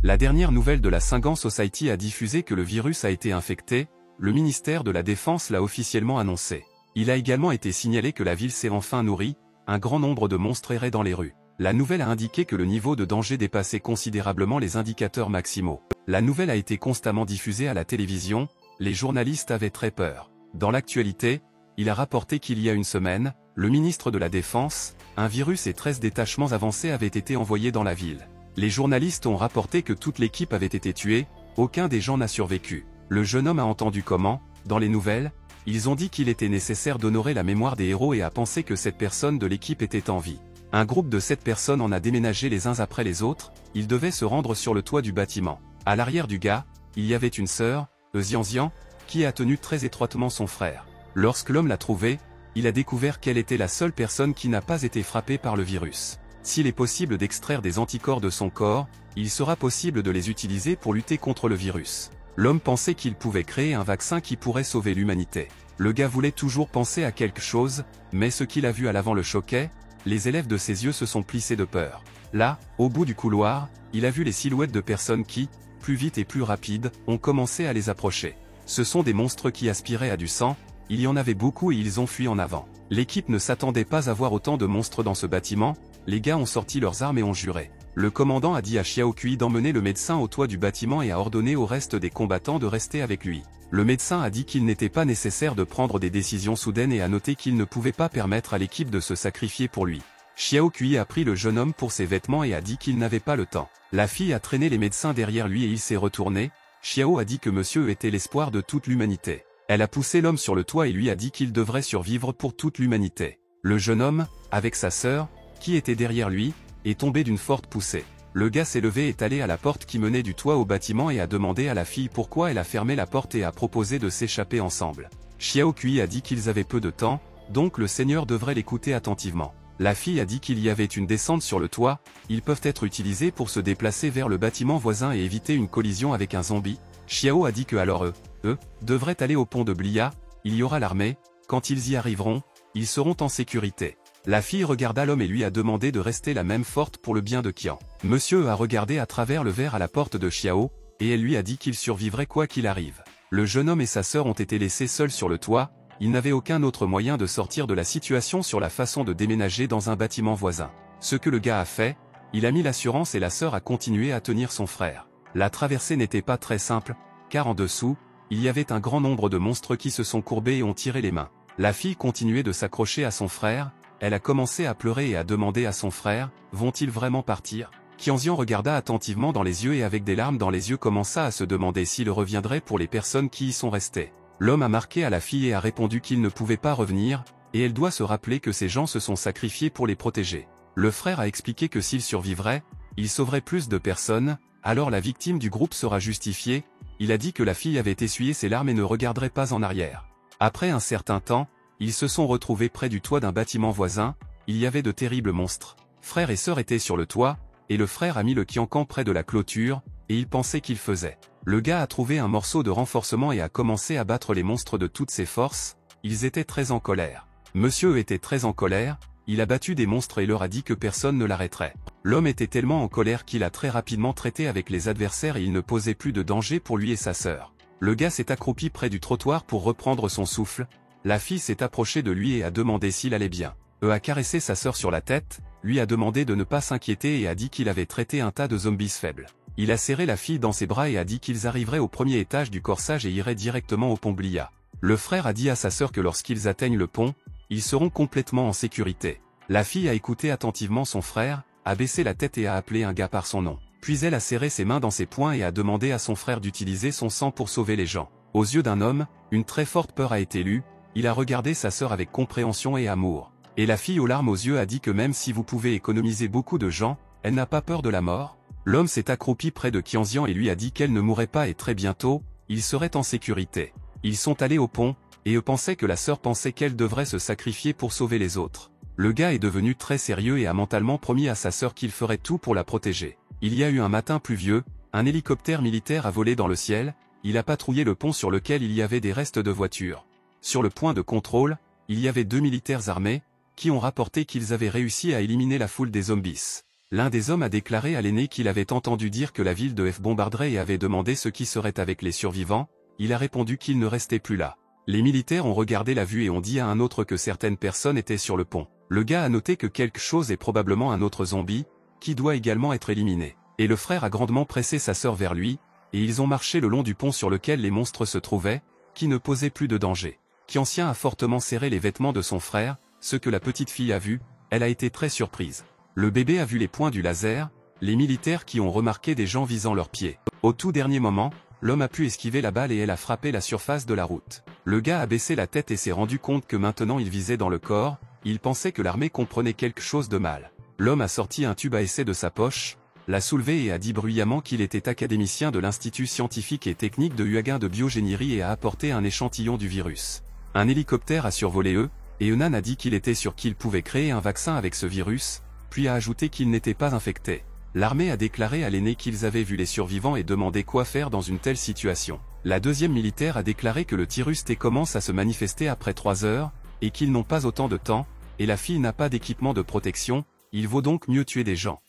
La dernière nouvelle de la Singan Society a diffusé que le virus a été infecté, le ministère de la Défense l'a officiellement annoncé. Il a également été signalé que la ville s'est enfin nourrie, un grand nombre de monstres erraient dans les rues. La nouvelle a indiqué que le niveau de danger dépassait considérablement les indicateurs maximaux. La nouvelle a été constamment diffusée à la télévision, les journalistes avaient très peur. Dans l'actualité, il a rapporté qu'il y a une semaine, le ministre de la Défense, un virus et 13 détachements avancés avaient été envoyés dans la ville. Les journalistes ont rapporté que toute l'équipe avait été tuée, aucun des gens n'a survécu. Le jeune homme a entendu comment, dans les nouvelles, ils ont dit qu'il était nécessaire d'honorer la mémoire des héros et a pensé que cette personne de l'équipe était en vie. Un groupe de 7 personnes en a déménagé les uns après les autres, ils devaient se rendre sur le toit du bâtiment. À l'arrière du gars, il y avait une sœur, Xianxian, qui a tenu très étroitement son frère. Lorsque l'homme l'a trouvée, il a découvert qu'elle était la seule personne qui n'a pas été frappée par le virus. S'il est possible d'extraire des anticorps de son corps, il sera possible de les utiliser pour lutter contre le virus. L'homme pensait qu'il pouvait créer un vaccin qui pourrait sauver l'humanité. Le gars voulait toujours penser à quelque chose, mais ce qu'il a vu à l'avant le choquait, les élèves de ses yeux se sont plissés de peur. Là, au bout du couloir, il a vu les silhouettes de personnes qui, plus vite et plus rapides, ont commencé à les approcher. Ce sont des monstres qui aspiraient à du sang, il y en avait beaucoup et ils ont fui en avant. L'équipe ne s'attendait pas à voir autant de monstres dans ce bâtiment, les gars ont sorti leurs armes et ont juré. Le commandant a dit à Xiao Kui d'emmener le médecin au toit du bâtiment et a ordonné au reste des combattants de rester avec lui. Le médecin a dit qu'il n'était pas nécessaire de prendre des décisions soudaines et a noté qu'il ne pouvait pas permettre à l'équipe de se sacrifier pour lui. Xiao Kui a pris le jeune homme pour ses vêtements et a dit qu'il n'avait pas le temps. La fille a traîné les médecins derrière lui et il s'est retourné. Xiao a dit que monsieur était l'espoir de toute l'humanité. Elle a poussé l'homme sur le toit et lui a dit qu'il devrait survivre pour toute l'humanité. Le jeune homme, avec sa sœur, qui était derrière lui, est tombé d'une forte poussée. Le gars s'est levé et est allé à la porte qui menait du toit au bâtiment et a demandé à la fille pourquoi elle a fermé la porte et a proposé de s'échapper ensemble. Xiao Kui a dit qu'ils avaient peu de temps, donc le seigneur devrait l'écouter attentivement. La fille a dit qu'il y avait une descente sur le toit, ils peuvent être utilisés pour se déplacer vers le bâtiment voisin et éviter une collision avec un zombie. Xiao a dit que alors eux, devraient aller au pont de Blia, il y aura l'armée, quand ils y arriveront, ils seront en sécurité. La fille regarda l'homme et lui a demandé de rester la même forte pour le bien de Qian. Monsieur a regardé à travers le verre à la porte de Xiao, et elle lui a dit qu'il survivrait quoi qu'il arrive. Le jeune homme et sa sœur ont été laissés seuls sur le toit, ils n'avaient aucun autre moyen de sortir de la situation sur la façon de déménager dans un bâtiment voisin. Ce que le gars a fait, il a mis l'assurance et la sœur a continué à tenir son frère. La traversée n'était pas très simple, car en dessous, il y avait un grand nombre de monstres qui se sont courbés et ont tiré les mains. La fille continuait de s'accrocher à son frère, elle a commencé à pleurer et a demandé à son frère, vont-ils vraiment partir? Qianxian regarda attentivement dans les yeux et avec des larmes dans les yeux commença à se demander s'il reviendrait pour les personnes qui y sont restées. L'homme a marqué à la fille et a répondu qu'il ne pouvait pas revenir, et elle doit se rappeler que ces gens se sont sacrifiés pour les protéger. Le frère a expliqué que s'il survivrait, il sauverait plus de personnes, alors la victime du groupe sera justifiée, il a dit que la fille avait essuyé ses larmes et ne regarderait pas en arrière. Après un certain temps, ils se sont retrouvés près du toit d'un bâtiment voisin, il y avait de terribles monstres. Frère et sœur étaient sur le toit, et le frère a mis le Qiancan près de la clôture, et il pensait qu'il faisait. Le gars a trouvé un morceau de renforcement et a commencé à battre les monstres de toutes ses forces, ils étaient très en colère. Monsieur était très en colère, il a battu des monstres et leur a dit que personne ne l'arrêterait. L'homme était tellement en colère qu'il a très rapidement traité avec les adversaires et il ne posait plus de danger pour lui et sa sœur. Le gars s'est accroupi près du trottoir pour reprendre son souffle. La fille s'est approchée de lui et a demandé s'il allait bien. A caressé sa sœur sur la tête, lui a demandé de ne pas s'inquiéter et a dit qu'il avait traité un tas de zombies faibles. Il a serré la fille dans ses bras et a dit qu'ils arriveraient au premier étage du corsage et iraient directement au pont Blia. Le frère a dit à sa sœur que lorsqu'ils atteignent le pont, ils seront complètement en sécurité. La fille a écouté attentivement son frère, a baissé la tête et a appelé un gars par son nom. Puis elle a serré ses mains dans ses poings et a demandé à son frère d'utiliser son sang pour sauver les gens. Aux yeux d'un homme, une très forte peur a été lue. Il a regardé sa sœur avec compréhension et amour. Et la fille aux larmes aux yeux a dit que même si vous pouvez économiser beaucoup de gens, elle n'a pas peur de la mort. L'homme s'est accroupi près de Qianxian et lui a dit qu'elle ne mourrait pas et très bientôt, il serait en sécurité. Ils sont allés au pont, et eux pensaient que la sœur pensait qu'elle devrait se sacrifier pour sauver les autres. Le gars est devenu très sérieux et a mentalement promis à sa sœur qu'il ferait tout pour la protéger. Il y a eu un matin pluvieux, un hélicoptère militaire a volé dans le ciel, il a patrouillé le pont sur lequel il y avait des restes de voitures. Sur le point de contrôle, il y avait 2 militaires armés, qui ont rapporté qu'ils avaient réussi à éliminer la foule des zombies. L'un des hommes a déclaré à l'aîné qu'il avait entendu dire que la ville de F bombarderait et avait demandé ce qui serait avec les survivants. Il a répondu qu'il ne restait plus là. Les militaires ont regardé la vue et ont dit à un autre que certaines personnes étaient sur le pont. Le gars a noté que quelque chose est probablement un autre zombie, qui doit également être éliminé. Et le frère a grandement pressé sa sœur vers lui, et ils ont marché le long du pont sur lequel les monstres se trouvaient, qui ne posaient plus de danger. Kiancien a fortement serré les vêtements de son frère, ce que la petite fille a vu, elle a été très surprise. Le bébé a vu les points du laser, les militaires qui ont remarqué des gens visant leurs pieds. Au tout dernier moment, l'homme a pu esquiver la balle et elle a frappé la surface de la route. Le gars a baissé la tête et s'est rendu compte que maintenant il visait dans le corps, il pensait que l'armée comprenait quelque chose de mal. L'homme a sorti un tube à essai de sa poche, l'a soulevé et a dit bruyamment qu'il était académicien de l'Institut scientifique et technique de Huaguin de biogénierie et a apporté un échantillon du virus. Un hélicoptère a survolé eux, et Eunan a dit qu'il était sûr qu'il pouvait créer un vaccin avec ce virus, puis a ajouté qu'il n'était pas infecté. L'armée a déclaré à l'aîné qu'ils avaient vu les survivants et demandé quoi faire dans une telle situation. La deuxième militaire a déclaré que le virus T commence à se manifester après 3 heures, et qu'ils n'ont pas autant de temps, et la fille n'a pas d'équipement de protection, il vaut donc mieux tuer des gens.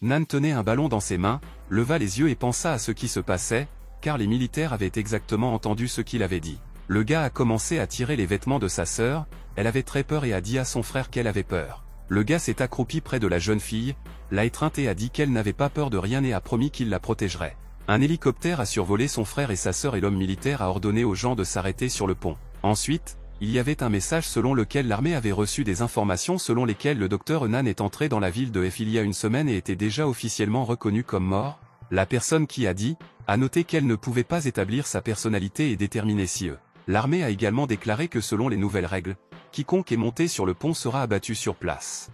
Nan tenait un ballon dans ses mains, leva les yeux et pensa à ce qui se passait, car les militaires avaient exactement entendu ce qu'il avait dit. Le gars a commencé à tirer les vêtements de sa sœur, elle avait très peur et a dit à son frère qu'elle avait peur. Le gars s'est accroupi près de la jeune fille, l'a étreinte et a dit qu'elle n'avait pas peur de rien et a promis qu'il la protégerait. Un hélicoptère a survolé son frère et sa sœur et l'homme militaire a ordonné aux gens de s'arrêter sur le pont. Ensuite, il y avait un message selon lequel l'armée avait reçu des informations selon lesquelles le docteur Eunan est entré dans la ville de F il y a une semaine et était déjà officiellement reconnu comme mort. La personne qui a dit, a noté qu'elle ne pouvait pas établir sa personnalité et déterminer si L'armée a également déclaré que selon les nouvelles règles, quiconque est monté sur le pont sera abattu sur place.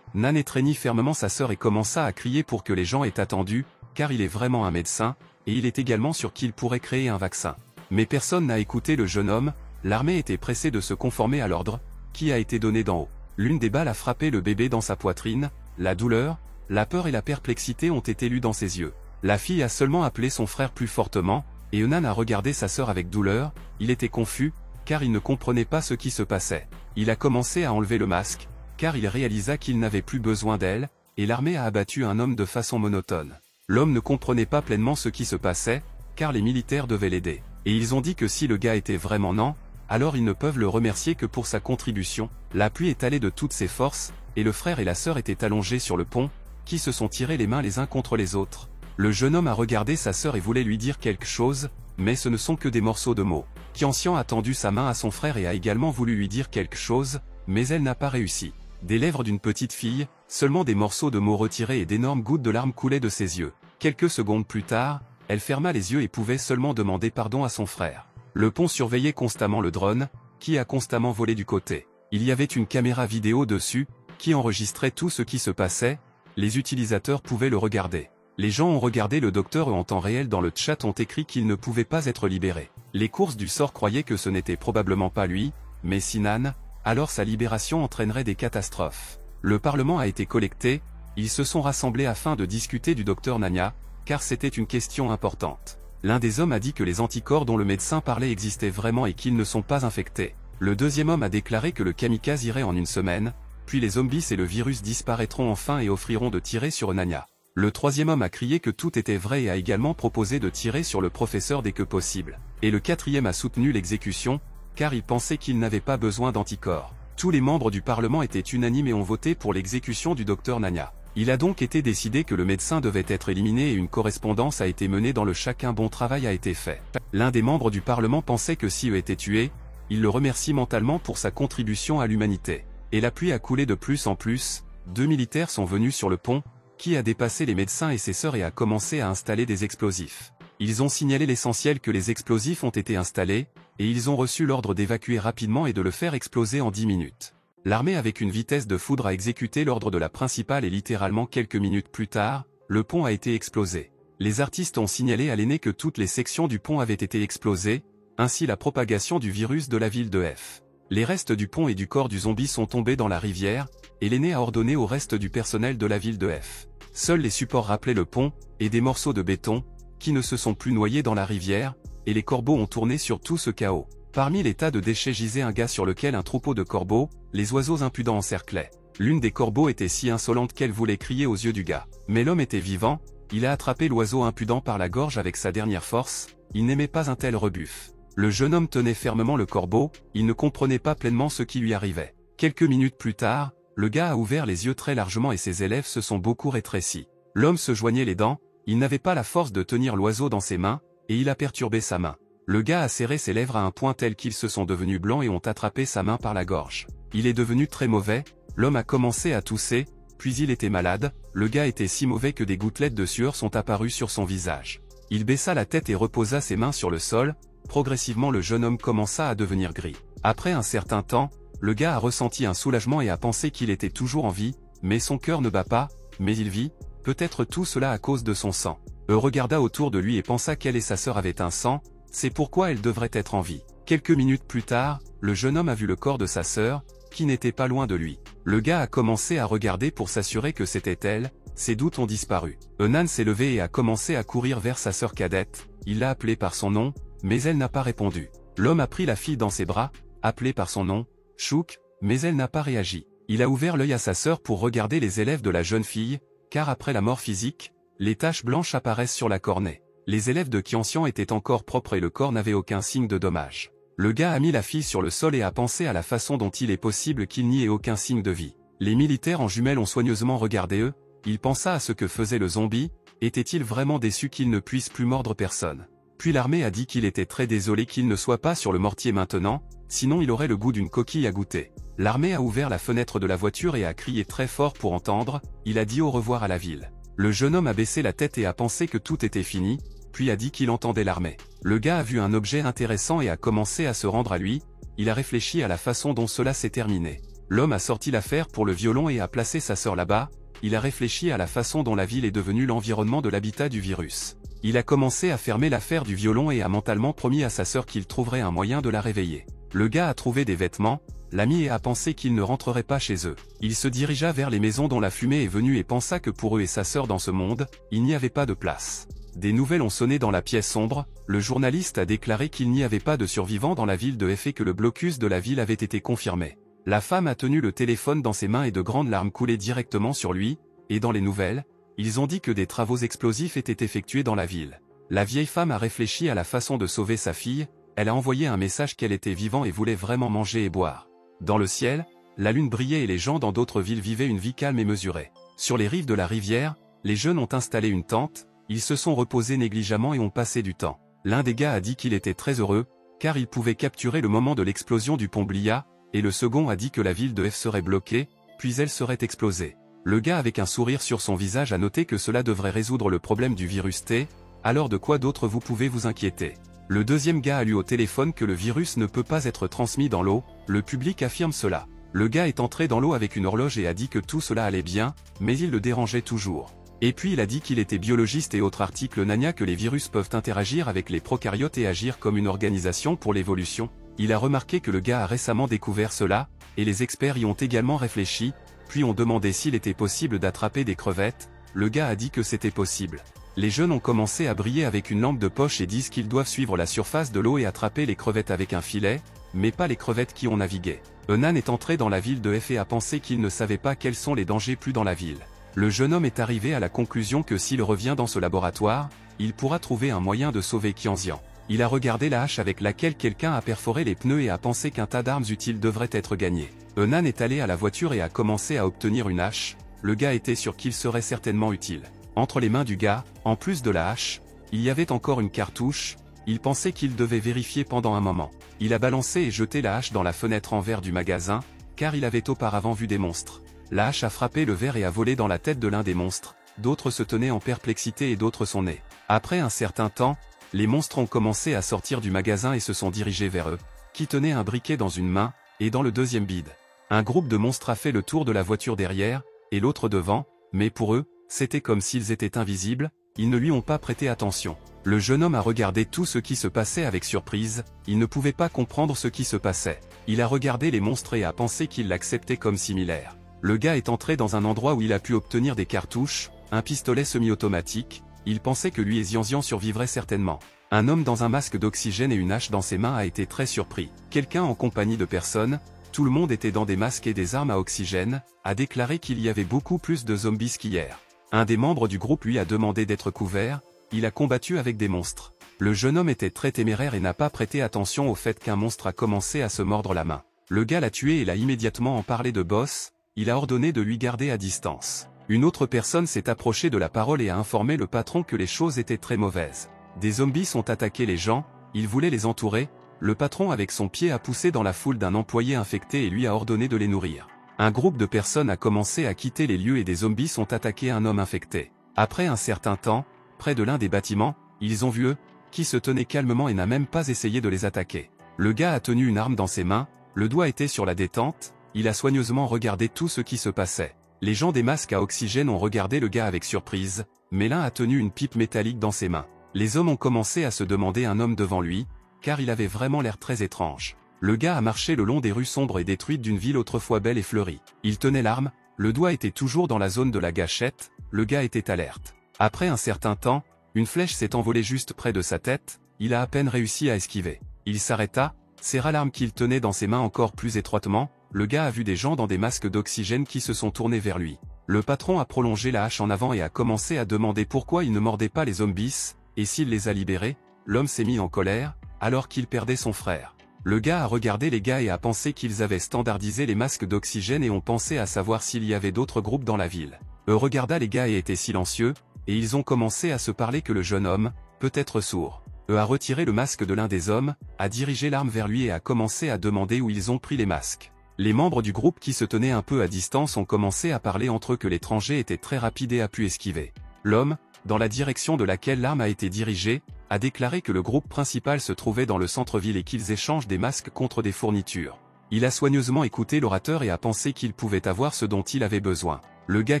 Nan étreignit fermement sa sœur et commença à crier pour que les gens aient attendu, car il est vraiment un médecin, et il est également sûr qu'il pourrait créer un vaccin. Mais personne n'a écouté le jeune homme, l'armée était pressée de se conformer à l'ordre, qui a été donné d'en haut. L'une des balles a frappé le bébé dans sa poitrine, la douleur, la peur et la perplexité ont été lues dans ses yeux. La fille a seulement appelé son frère plus fortement, et Eunan a regardé sa sœur avec douleur, il était confus, car il ne comprenait pas ce qui se passait. Il a commencé à enlever le masque, car il réalisa qu'il n'avait plus besoin d'elle, et l'armée a abattu un homme de façon monotone. L'homme ne comprenait pas pleinement ce qui se passait, car les militaires devaient l'aider. Et ils ont dit que si le gars était vraiment non, alors ils ne peuvent le remercier que pour sa contribution. La pluie est allée de toutes ses forces, et le frère et la sœur étaient allongés sur le pont, qui se sont tirés les mains les uns contre les autres. Le jeune homme a regardé sa sœur et voulait lui dire quelque chose, mais ce ne sont que des morceaux de mots. Kiancien a tendu sa main à son frère et a également voulu lui dire quelque chose, mais elle n'a pas réussi. Des lèvres d'une petite fille, seulement des morceaux de mots retirés et d'énormes gouttes de larmes coulaient de ses yeux. Quelques secondes plus tard, elle ferma les yeux et pouvait seulement demander pardon à son frère. Le pont surveillait constamment le drone, qui a constamment volé du côté. Il y avait une caméra vidéo dessus, qui enregistrait tout ce qui se passait, les utilisateurs pouvaient le regarder. Les gens ont regardé le docteur en temps réel dans le chat ont écrit qu'il ne pouvait pas être libéré. Les courses du sort croyaient que ce n'était probablement pas lui, mais Sinan, alors sa libération entraînerait des catastrophes. Le Parlement a été collecté, ils se sont rassemblés afin de discuter du docteur Nanya, car c'était une question importante. L'un des hommes a dit que les anticorps dont le médecin parlait existaient vraiment et qu'ils ne sont pas infectés. Le deuxième homme a déclaré que le kamikaze irait en une semaine, puis les zombies et le virus disparaîtront enfin et offriront de tirer sur Nanya. Le troisième homme a crié que tout était vrai et a également proposé de tirer sur le professeur dès que possible. Et le quatrième a soutenu l'exécution, car il pensait qu'il n'avait pas besoin d'anticorps. Tous les membres du Parlement étaient unanimes et ont voté pour l'exécution du docteur Nanya. Il a donc été décidé que le médecin devait être éliminé et une correspondance a été menée dans le chat. Un bon travail a été fait. L'un des membres du Parlement pensait que si était tué, il le remercie mentalement pour sa contribution à l'humanité. Et la pluie a coulé de plus en plus, 2 militaires sont venus sur le pont, qui a dépassé les médecins et ses sœurs et a commencé à installer des explosifs. Ils ont signalé l'essentiel que les explosifs ont été installés, et ils ont reçu l'ordre d'évacuer rapidement et de le faire exploser en 10 minutes. L'armée avec une vitesse de foudre a exécuté l'ordre de la principale et littéralement quelques minutes plus tard, le pont a été explosé. Les artistes ont signalé à l'aîné que toutes les sections du pont avaient été explosées, ainsi la propagation du virus de la ville de F. Les restes du pont et du corps du zombie sont tombés dans la rivière, et l'aîné a ordonné au reste du personnel de la ville de F. Seuls les supports rappelaient le pont, et des morceaux de béton, qui ne se sont plus noyés dans la rivière, et les corbeaux ont tourné sur tout ce chaos. Parmi les tas de déchets gisait un gars sur lequel un troupeau de corbeaux, les oiseaux impudents encerclaient. L'une des corbeaux était si insolente qu'elle voulait crier aux yeux du gars. Mais l'homme était vivant, il a attrapé l'oiseau impudent par la gorge avec sa dernière force, il n'aimait pas un tel rebuff. Le jeune homme tenait fermement le corbeau, il ne comprenait pas pleinement ce qui lui arrivait. Quelques minutes plus tard, le gars a ouvert les yeux très largement et ses élèves se sont beaucoup rétrécis. L'homme se joignait les dents, il n'avait pas la force de tenir l'oiseau dans ses mains, et il a perturbé sa main. Le gars a serré ses lèvres à un point tel qu'ils se sont devenus blancs et ont attrapé sa main par la gorge. Il est devenu très mauvais, l'homme a commencé à tousser, puis il était malade, le gars était si mauvais que des gouttelettes de sueur sont apparues sur son visage. Il baissa la tête et reposa ses mains sur le sol, progressivement le jeune homme commença à devenir gris. Après un certain temps, le gars a ressenti un soulagement et a pensé qu'il était toujours en vie, mais son cœur ne bat pas, mais il vit, peut-être tout cela à cause de son sang. Regarda autour de lui et pensa qu'elle et sa sœur avaient un sang, c'est pourquoi elle devrait être en vie. Quelques minutes plus tard, le jeune homme a vu le corps de sa sœur, qui n'était pas loin de lui. Le gars a commencé à regarder pour s'assurer que c'était elle, ses doutes ont disparu. Nan s'est levé et a commencé à courir vers sa sœur cadette, il l'a appelée par son nom, mais elle n'a pas répondu. L'homme a pris la fille dans ses bras, appelée par son nom, Chouk, mais elle n'a pas réagi. Il a ouvert l'œil à sa sœur pour regarder les élèves de la jeune fille, car après la mort physique, les taches blanches apparaissent sur la cornée. Les élèves de Qianxian étaient encore propres et le corps n'avait aucun signe de dommage. Le gars a mis la fille sur le sol et a pensé à la façon dont il est possible qu'il n'y ait aucun signe de vie. Les militaires en jumelles ont soigneusement regardé eux, il pensa à ce que faisait le zombie, était-il vraiment déçu qu'il ne puisse plus mordre personne. Puis l'armée a dit qu'il était très désolé qu'il ne soit pas sur le mortier maintenant, sinon il aurait le goût d'une coquille à goûter. L'armée a ouvert la fenêtre de la voiture et a crié très fort pour entendre, il a dit au revoir à la ville. Le jeune homme a baissé la tête et a pensé que tout était fini, puis a dit qu'il entendait l'armée. Le gars a vu un objet intéressant et a commencé à se rendre à lui, il a réfléchi à la façon dont cela s'est terminé. L'homme a sorti l'affaire pour le violon et a placé sa sœur là-bas, il a réfléchi à la façon dont la ville est devenue l'environnement de l'habitat du virus. Il a commencé à fermer l'affaire du violon et a mentalement promis à sa sœur qu'il trouverait un moyen de la réveiller. Le gars a trouvé des vêtements, l'a mis et a pensé qu'il ne rentrerait pas chez eux. Il se dirigea vers les maisons dont la fumée est venue et pensa que pour eux et sa sœur dans ce monde, il n'y avait pas de place. Des nouvelles ont sonné dans la pièce sombre, le journaliste a déclaré qu'il n'y avait pas de survivants dans la ville de F et que le blocus de la ville avait été confirmé. La femme a tenu le téléphone dans ses mains et de grandes larmes coulaient directement sur lui, et dans les nouvelles, ils ont dit que des travaux explosifs étaient effectués dans la ville. La vieille femme a réfléchi à la façon de sauver sa fille, elle a envoyé un message qu'elle était vivante et voulait vraiment manger et boire. Dans le ciel, la lune brillait et les gens dans d'autres villes vivaient une vie calme et mesurée. Sur les rives de la rivière, les jeunes ont installé une tente, ils se sont reposés négligemment et ont passé du temps. L'un des gars a dit qu'il était très heureux, car il pouvait capturer le moment de l'explosion du pont Blia, et le second a dit que la ville de F serait bloquée, puis elle serait explosée. Le gars avec un sourire sur son visage a noté que cela devrait résoudre le problème du virus T, alors de quoi d'autre vous pouvez vous inquiéter. Le deuxième gars a lu au téléphone que le virus ne peut pas être transmis dans l'eau, le public affirme cela. Le gars est entré dans l'eau avec une horloge et a dit que tout cela allait bien, mais il le dérangeait toujours. Et puis il a dit qu'il était biologiste et autre article Nania que les virus peuvent interagir avec les prokaryotes et agir comme une organisation pour l'évolution. Il a remarqué que le gars a récemment découvert cela, et les experts y ont également réfléchi, puis ont demandé s'il était possible d'attraper des crevettes, le gars a dit que c'était possible. Les jeunes ont commencé à briller avec une lampe de poche et disent qu'ils doivent suivre la surface de l'eau et attraper les crevettes avec un filet, mais pas les crevettes qui ont navigué. Nan est entré dans la ville de F et a pensé qu'il ne savait pas quels sont les dangers plus dans la ville. Le jeune homme est arrivé à la conclusion que s'il revient dans ce laboratoire, il pourra trouver un moyen de sauver Qianxian. Il a regardé la hache avec laquelle quelqu'un a perforé les pneus et a pensé qu'un tas d'armes utiles devrait être gagné. Nan est allé à la voiture et a commencé à obtenir une hache, le gars était sûr qu'il serait certainement utile. Entre les mains du gars, en plus de la hache, il y avait encore une cartouche, il pensait qu'il devait vérifier pendant un moment. Il a balancé et jeté la hache dans la fenêtre en verre du magasin, car il avait auparavant vu des monstres. La hache a frappé le verre et a volé dans la tête de l'un des monstres, d'autres se tenaient en perplexité et d'autres sont nés. Après un certain temps, les monstres ont commencé à sortir du magasin et se sont dirigés vers eux, qui tenaient un briquet dans une main, et dans le deuxième bide. Un groupe de monstres a fait le tour de la voiture derrière, et l'autre devant, mais pour eux, c'était comme s'ils étaient invisibles, ils ne lui ont pas prêté attention. Le jeune homme a regardé tout ce qui se passait avec surprise, il ne pouvait pas comprendre ce qui se passait. Il a regardé les monstres et a pensé qu'ils l'acceptaient comme similaire. Le gars est entré dans un endroit où il a pu obtenir des cartouches, un pistolet semi-automatique, il pensait que lui et Xianxian survivraient certainement. Un homme dans un masque d'oxygène et une hache dans ses mains a été très surpris. Quelqu'un en compagnie de personnes, tout le monde était dans des masques et des armes à oxygène, a déclaré qu'il y avait beaucoup plus de zombies qu'hier. Un des membres du groupe lui a demandé d'être couvert, il a combattu avec des monstres. Le jeune homme était très téméraire et n'a pas prêté attention au fait qu'un monstre a commencé à se mordre la main. Le gars l'a tué et l'a immédiatement en parlé de Boss, il a ordonné de lui garder à distance. Une autre personne s'est approchée de la parole et a informé le patron que les choses étaient très mauvaises. Des zombies ont attaqué les gens, ils voulaient les entourer, le patron avec son pied a poussé dans la foule d'un employé infecté et lui a ordonné de les nourrir. Un groupe de personnes a commencé à quitter les lieux et des zombies ont attaqué un homme infecté. Après un certain temps, près de l'un des bâtiments, ils ont vu eux, qui se tenait calmement et n'a même pas essayé de les attaquer. Le gars a tenu une arme dans ses mains, le doigt était sur la détente, il a soigneusement regardé tout ce qui se passait. Les gens des masques à oxygène ont regardé le gars avec surprise, mais l'un a tenu une pipe métallique dans ses mains. Les hommes ont commencé à se demander un homme devant lui, car il avait vraiment l'air très étrange. Le gars a marché le long des rues sombres et détruites d'une ville autrefois belle et fleurie. Il tenait l'arme, le doigt était toujours dans la zone de la gâchette, le gars était alerte. Après un certain temps, une flèche s'est envolée juste près de sa tête, il a à peine réussi à esquiver. Il s'arrêta, serra l'arme qu'il tenait dans ses mains encore plus étroitement, le gars a vu des gens dans des masques d'oxygène qui se sont tournés vers lui. Le patron a prolongé la hache en avant et a commencé à demander pourquoi il ne mordait pas les zombies, et s'il les a libérés. L'homme s'est mis en colère, alors qu'il perdait son frère. Le gars a regardé les gars et a pensé qu'ils avaient standardisé les masques d'oxygène et ont pensé à savoir s'il y avait d'autres groupes dans la ville. Regarda les gars et était silencieux, et ils ont commencé à se parler que le jeune homme, peut-être sourd, a retiré le masque de l'un des hommes, a dirigé l'arme vers lui et a commencé à demander où ils ont pris les masques. Les membres du groupe qui se tenaient un peu à distance ont commencé à parler entre eux que l'étranger était très rapide et a pu esquiver. L'homme, dans la direction de laquelle l'arme a été dirigée, a déclaré que le groupe principal se trouvait dans le centre-ville et qu'ils échangent des masques contre des fournitures. Il a soigneusement écouté l'orateur et a pensé qu'il pouvait avoir ce dont il avait besoin. Le gars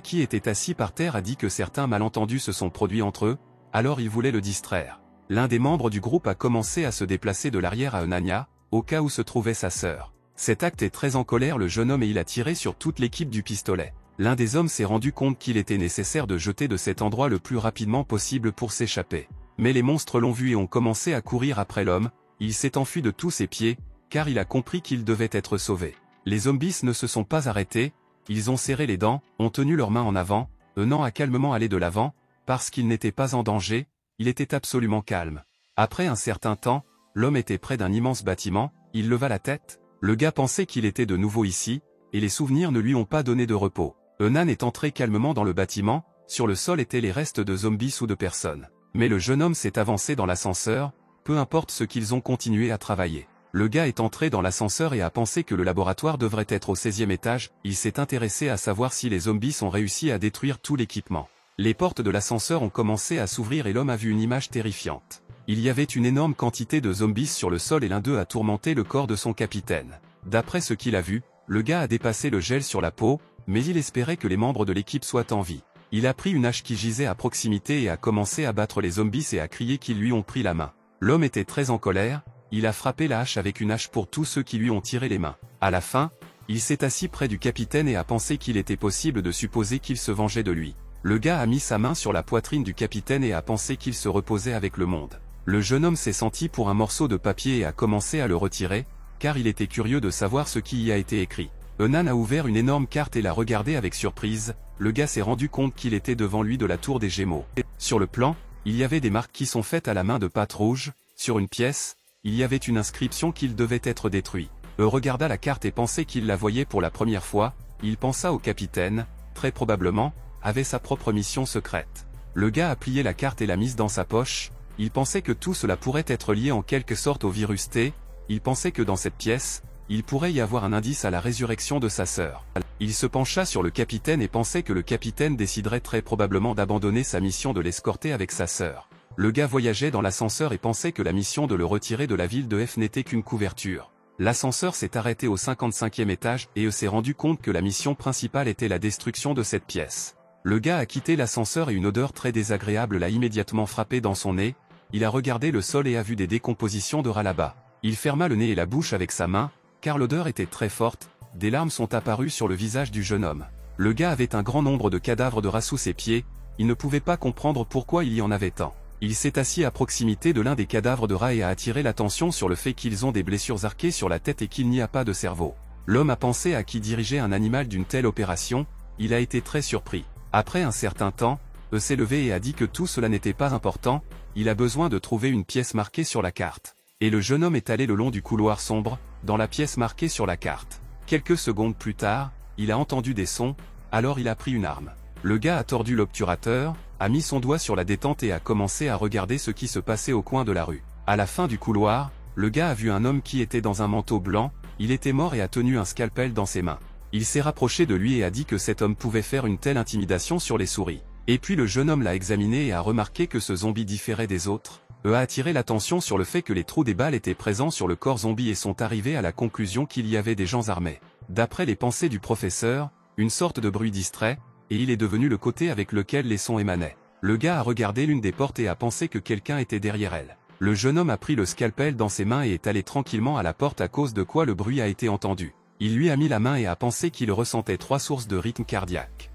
qui était assis par terre a dit que certains malentendus se sont produits entre eux, alors il voulait le distraire. L'un des membres du groupe a commencé à se déplacer de l'arrière à Onania, au cas où se trouvait sa sœur. Cet acte est très en colère le jeune homme et il a tiré sur toute l'équipe du pistolet. L'un des hommes s'est rendu compte qu'il était nécessaire de jeter de cet endroit le plus rapidement possible pour s'échapper. Mais les monstres l'ont vu et ont commencé à courir après l'homme, il s'est enfui de tous ses pieds, car il a compris qu'il devait être sauvé. Les zombies ne se sont pas arrêtés, ils ont serré les dents, ont tenu leurs mains en avant, Enan a calmement allé de l'avant, parce qu'il n'était pas en danger, il était absolument calme. Après un certain temps, l'homme était près d'un immense bâtiment, il leva la tête, le gars pensait qu'il était de nouveau ici, et les souvenirs ne lui ont pas donné de repos. Enan est entré calmement dans le bâtiment, sur le sol étaient les restes de zombies ou de personnes. Mais le jeune homme s'est avancé dans l'ascenseur, peu importe ce qu'ils ont continué à travailler. Le gars est entré dans l'ascenseur et a pensé que le laboratoire devrait être au 16e étage, il s'est intéressé à savoir si les zombies ont réussi à détruire tout l'équipement. Les portes de l'ascenseur ont commencé à s'ouvrir et l'homme a vu une image terrifiante. Il y avait une énorme quantité de zombies sur le sol et l'un d'eux a tourmenté le corps de son capitaine. D'après ce qu'il a vu, le gars a dépassé le gel sur la peau, mais il espérait que les membres de l'équipe soient en vie. Il a pris une hache qui gisait à proximité et a commencé à battre les zombies et à crier qu'ils lui ont pris la main. L'homme était très en colère, il a frappé la hache avec une hache pour tous ceux qui lui ont tiré les mains. À la fin, il s'est assis près du capitaine et a pensé qu'il était possible de supposer qu'il se vengeait de lui. Le gars a mis sa main sur la poitrine du capitaine et a pensé qu'il se reposait avec le monde. Le jeune homme s'est senti pour un morceau de papier et a commencé à le retirer, car il était curieux de savoir ce qui y a été écrit. Enan a ouvert une énorme carte et l'a regardée avec surprise, le gars s'est rendu compte qu'il était devant lui de la tour des Gémeaux. Sur le plan, il y avait des marques qui sont faites à la main de pâte rouge, sur une pièce, il y avait une inscription qu'il devait être détruit. Regarda la carte et pensait qu'il la voyait pour la première fois, il pensa au capitaine, très probablement, avait sa propre mission secrète. Le gars a plié la carte et l'a mise dans sa poche, il pensait que tout cela pourrait être lié en quelque sorte au virus T, il pensait que dans cette pièce, il pourrait y avoir un indice à la résurrection de sa sœur. Il se pencha sur le capitaine et pensait que le capitaine déciderait très probablement d'abandonner sa mission de l'escorter avec sa sœur. Le gars voyageait dans l'ascenseur et pensait que la mission de le retirer de la ville de F n'était qu'une couverture. L'ascenseur s'est arrêté au 55e étage et s'est rendu compte que la mission principale était la destruction de cette pièce. Le gars a quitté l'ascenseur et une odeur très désagréable l'a immédiatement frappé dans son nez, il a regardé le sol et a vu des décompositions de rats là-bas. Il ferma le nez et la bouche avec sa main, car l'odeur était très forte, des larmes sont apparues sur le visage du jeune homme. Le gars avait un grand nombre de cadavres de rats sous ses pieds, il ne pouvait pas comprendre pourquoi il y en avait tant. Il s'est assis à proximité de l'un des cadavres de rats et a attiré l'attention sur le fait qu'ils ont des blessures arquées sur la tête et qu'il n'y a pas de cerveau. L'homme a pensé à qui dirigeait un animal d'une telle opération, il a été très surpris. Après un certain temps, s'est levé et a dit que tout cela n'était pas important, il a besoin de trouver une pièce marquée sur la carte. Et le jeune homme est allé le long du couloir sombre, dans la pièce marquée sur la carte. Quelques secondes plus tard, il a entendu des sons, alors il a pris une arme. Le gars a tordu l'obturateur, a mis son doigt sur la détente et a commencé à regarder ce qui se passait au coin de la rue. À la fin du couloir, le gars a vu un homme qui était dans un manteau blanc, il était mort et a tenu un scalpel dans ses mains. Il s'est rapproché de lui et a dit que cet homme pouvait faire une telle intimidation sur les souris. Et puis le jeune homme l'a examiné et a remarqué que ce zombie différait des autres. A attiré l'attention sur le fait que les trous des balles étaient présents sur le corps zombie et sont arrivés à la conclusion qu'il y avait des gens armés. D'après les pensées du professeur, une sorte de bruit distrait, et il est devenu le côté avec lequel les sons émanaient. Le gars a regardé l'une des portes et a pensé que quelqu'un était derrière elle. Le jeune homme a pris le scalpel dans ses mains et est allé tranquillement à la porte à cause de quoi le bruit a été entendu. Il lui a mis la main et a pensé qu'il ressentait 3 sources de rythme cardiaque.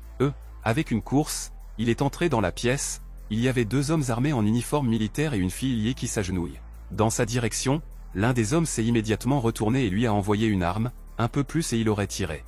Avec une course, il est entré dans la pièce, il y avait 2 hommes armés en uniforme militaire et une fille liée qui s'agenouille. Dans sa direction, l'un des hommes s'est immédiatement retourné et lui a envoyé une arme, un peu plus et il aurait tiré.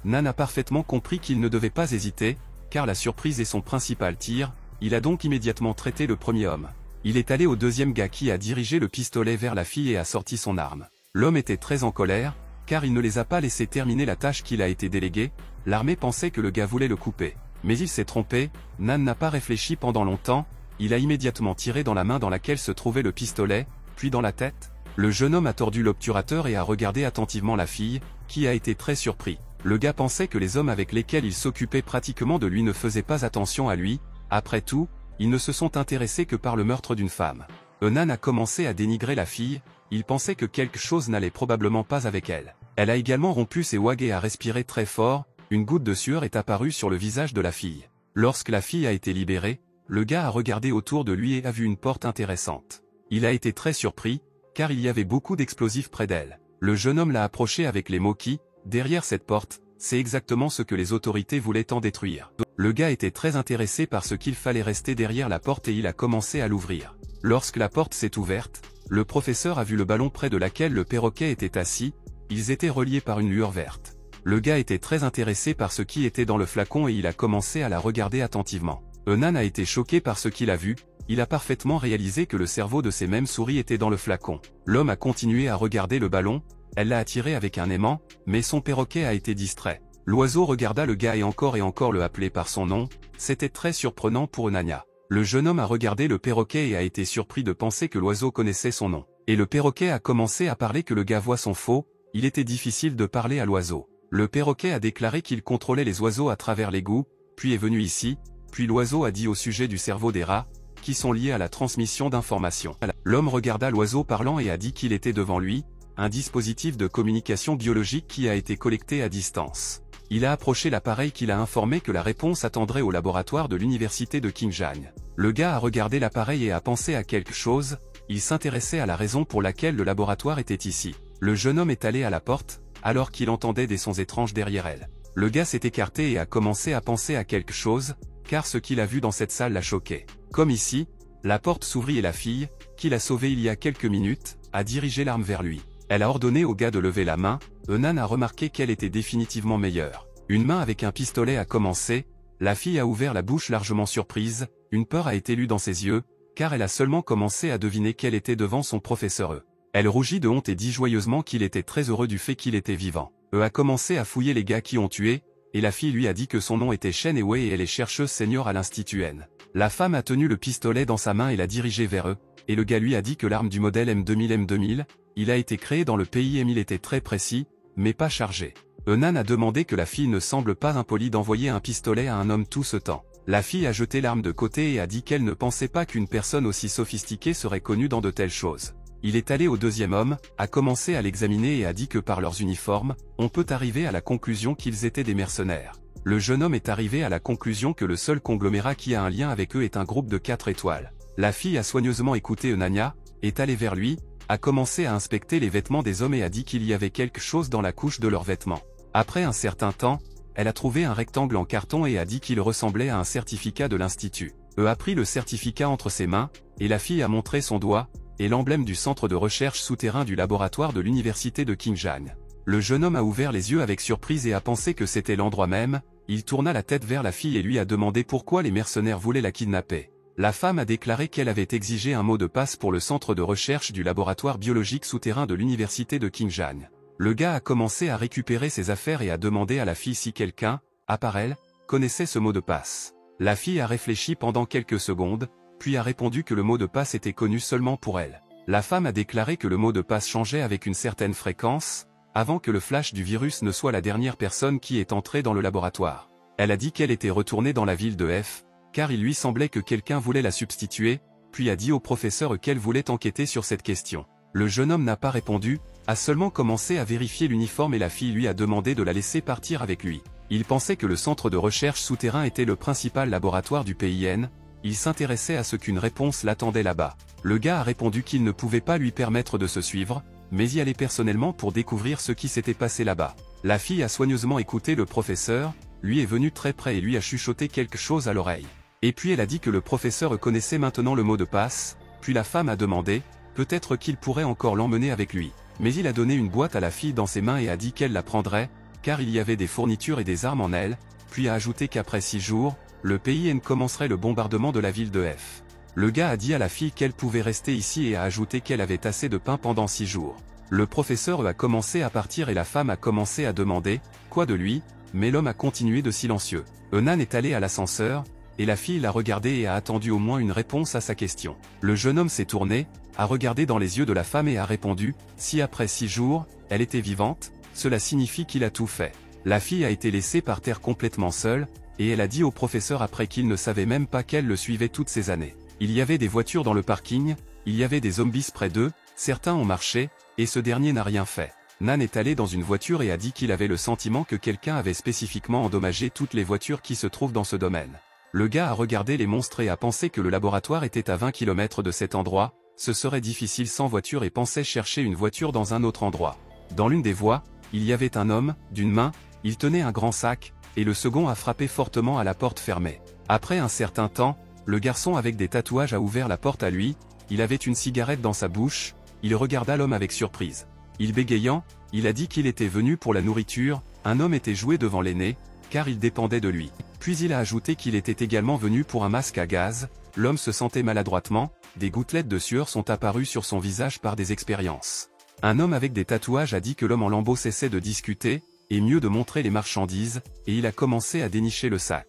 Nan a parfaitement compris qu'il ne devait pas hésiter, car la surprise est son principal tir, il a donc immédiatement traité le premier homme. Il est allé au deuxième gars qui a dirigé le pistolet vers la fille et a sorti son arme. L'homme était très en colère, car il ne les a pas laissés terminer la tâche qu'il a été déléguée, l'armée pensait que le gars voulait le couper. Mais il s'est trompé, Nan n'a pas réfléchi pendant longtemps, il a immédiatement tiré dans la main dans laquelle se trouvait le pistolet, puis dans la tête. Le jeune homme a tordu l'obturateur et a regardé attentivement la fille, qui a été très surpris. Le gars pensait que les hommes avec lesquels il s'occupait pratiquement de lui ne faisaient pas attention à lui, après tout, ils ne se sont intéressés que par le meurtre d'une femme. Nan a commencé à dénigrer la fille, il pensait que quelque chose n'allait probablement pas avec elle. Elle a également rompu ses wags et a respiré très fort, une goutte de sueur est apparue sur le visage de la fille. Lorsque la fille a été libérée, le gars a regardé autour de lui et a vu une porte intéressante. Il a été très surpris, car il y avait beaucoup d'explosifs près d'elle. Le jeune homme l'a approché avec les mots qui, derrière cette porte, c'est exactement ce que les autorités voulaient en détruire. Le gars était très intéressé par ce qu'il fallait rester derrière la porte et il a commencé à l'ouvrir. Lorsque la porte s'est ouverte, le professeur a vu le ballon près de laquelle le perroquet était assis, ils étaient reliés par une lueur verte. Le gars était très intéressé par ce qui était dans le flacon et il a commencé à la regarder attentivement. Nan a été choqué par ce qu'il a vu, il a parfaitement réalisé que le cerveau de ces mêmes souris était dans le flacon. L'homme a continué à regarder le ballon, elle l'a attiré avec un aimant, mais son perroquet a été distrait. L'oiseau regarda le gars et encore le appelait par son nom, c'était très surprenant pour Nanya. Le jeune homme a regardé le perroquet et a été surpris de penser que l'oiseau connaissait son nom. Et le perroquet a commencé à parler que le gars voit son faux, il était difficile de parler à l'oiseau. Le perroquet a déclaré qu'il contrôlait les oiseaux à travers l'égout, puis est venu ici, puis l'oiseau a dit au sujet du cerveau des rats, qui sont liés à la transmission d'informations. L'homme regarda l'oiseau parlant et a dit qu'il était devant lui, un dispositif de communication biologique qui a été collecté à distance. Il a approché l'appareil qu'il a informé que la réponse attendrait au laboratoire de l'université de Qinghai. Le gars a regardé l'appareil et a pensé à quelque chose, il s'intéressait à la raison pour laquelle le laboratoire était ici. Le jeune homme est allé à la porte, alors qu'il entendait des sons étranges derrière elle. Le gars s'est écarté et a commencé à penser à quelque chose, car ce qu'il a vu dans cette salle l'a choqué. Comme ici, la porte s'ouvrit et la fille, qui l'a sauvé il y a quelques minutes, a dirigé l'arme vers lui. Elle a ordonné au gars de lever la main, Nan a remarqué qu'elle était définitivement meilleure. Une main avec un pistolet a commencé, la fille a ouvert la bouche largement surprise, une peur a été lue dans ses yeux, car elle a seulement commencé à deviner qu'elle était devant son professeur. Elle rougit de honte et dit joyeusement qu'il était très heureux du fait qu'il était vivant. A commencé à fouiller les gars qui ont tué, et la fille lui a dit que son nom était Shen Wei et elle est chercheuse senior à l'Institut N. La femme a tenu le pistolet dans sa main et l'a dirigé vers eux, et le gars lui a dit que l'arme du modèle M2000, il a été créé dans le pays et il était très précis, mais pas chargé. Nan a demandé que la fille ne semble pas impolie d'envoyer un pistolet à un homme tout ce temps. La fille a jeté l'arme de côté et a dit qu'elle ne pensait pas qu'une personne aussi sophistiquée serait connue dans de telles choses. Il est allé au deuxième homme, a commencé à l'examiner et a dit que par leurs uniformes, on peut arriver à la conclusion qu'ils étaient des mercenaires. Le jeune homme est arrivé à la conclusion que le seul conglomérat qui a un lien avec eux est un groupe de 4 étoiles. La fille a soigneusement écouté Nanya, est allée vers lui, a commencé à inspecter les vêtements des hommes et a dit qu'il y avait quelque chose dans la couche de leurs vêtements. Après un certain temps, elle a trouvé un rectangle en carton et a dit qu'il ressemblait à un certificat de l'institut. A pris le certificat entre ses mains, et la fille a montré son doigt, et l'emblème du centre de recherche souterrain du laboratoire de l'université de Qinghai. Le jeune homme a ouvert les yeux avec surprise et a pensé que c'était l'endroit même. Il tourna la tête vers la fille et lui a demandé pourquoi les mercenaires voulaient la kidnapper. La femme a déclaré qu'elle avait exigé un mot de passe pour le centre de recherche du laboratoire biologique souterrain de l'université de Qinghai. Le gars a commencé à récupérer ses affaires et a demandé à la fille si quelqu'un, à part elle, connaissait ce mot de passe. La fille a réfléchi pendant quelques secondes, puis a répondu que le mot de passe était connu seulement pour elle. La femme a déclaré que le mot de passe changeait avec une certaine fréquence, avant que le flash du virus ne soit la dernière personne qui est entrée dans le laboratoire. Elle a dit qu'elle était retournée dans la ville de F, car il lui semblait que quelqu'un voulait la substituer, puis a dit au professeur qu'elle voulait enquêter sur cette question. Le jeune homme n'a pas répondu, a seulement commencé à vérifier l'uniforme et la fille lui a demandé de la laisser partir avec lui. Il pensait que le centre de recherche souterrain était le principal laboratoire du PIN, il s'intéressait à ce qu'une réponse l'attendait là-bas. Le gars a répondu qu'il ne pouvait pas lui permettre de se suivre, mais y aller personnellement pour découvrir ce qui s'était passé là-bas. La fille a soigneusement écouté le professeur, lui est venu très près et lui a chuchoté quelque chose à l'oreille. Et puis elle a dit que le professeur connaissait maintenant le mot de passe, puis la femme a demandé, peut-être qu'il pourrait encore l'emmener avec lui. Mais il a donné une boîte à la fille dans ses mains et a dit qu'elle la prendrait, car il y avait des fournitures et des armes en elle, puis a ajouté qu'après 6 jours, le PIN commencerait le bombardement de la ville de F. Le gars a dit à la fille qu'elle pouvait rester ici et a ajouté qu'elle avait assez de pain pendant 6 jours. Le professeur a commencé à partir et la femme a commencé à demander « Quoi de lui ?» mais l'homme a continué de silencieux. Nan est allé à l'ascenseur, et la fille l'a regardé et a attendu au moins une réponse à sa question. Le jeune homme s'est tourné, a regardé dans les yeux de la femme et a répondu « Si après 6 jours, elle était vivante, cela signifie qu'il a tout fait. » La fille a été laissée par terre complètement seule, et elle a dit au professeur après qu'il ne savait même pas qu'elle le suivait toutes ces années. Il y avait des voitures dans le parking, il y avait des zombies près d'eux, certains ont marché, et ce dernier n'a rien fait. Nan est allé dans une voiture et a dit qu'il avait le sentiment que quelqu'un avait spécifiquement endommagé toutes les voitures qui se trouvent dans ce domaine. Le gars a regardé les monstres et a pensé que le laboratoire était à 20 km de cet endroit, ce serait difficile sans voiture et pensait chercher une voiture dans un autre endroit. Dans l'une des voies, il y avait un homme, d'une main, il tenait un grand sac, et le second a frappé fortement à la porte fermée. Après un certain temps, le garçon avec des tatouages a ouvert la porte à lui, il avait une cigarette dans sa bouche, il regarda l'homme avec surprise. Il bégayant, il a dit qu'il était venu pour la nourriture, un homme était joué devant l'aîné, car il dépendait de lui. Puis il a ajouté qu'il était également venu pour un masque à gaz, l'homme se sentait maladroitement, des gouttelettes de sueur sont apparues sur son visage par des expériences. Un homme avec des tatouages a dit que l'homme en lambeaux cessait de discuter, et mieux de montrer les marchandises, et il a commencé à dénicher le sac.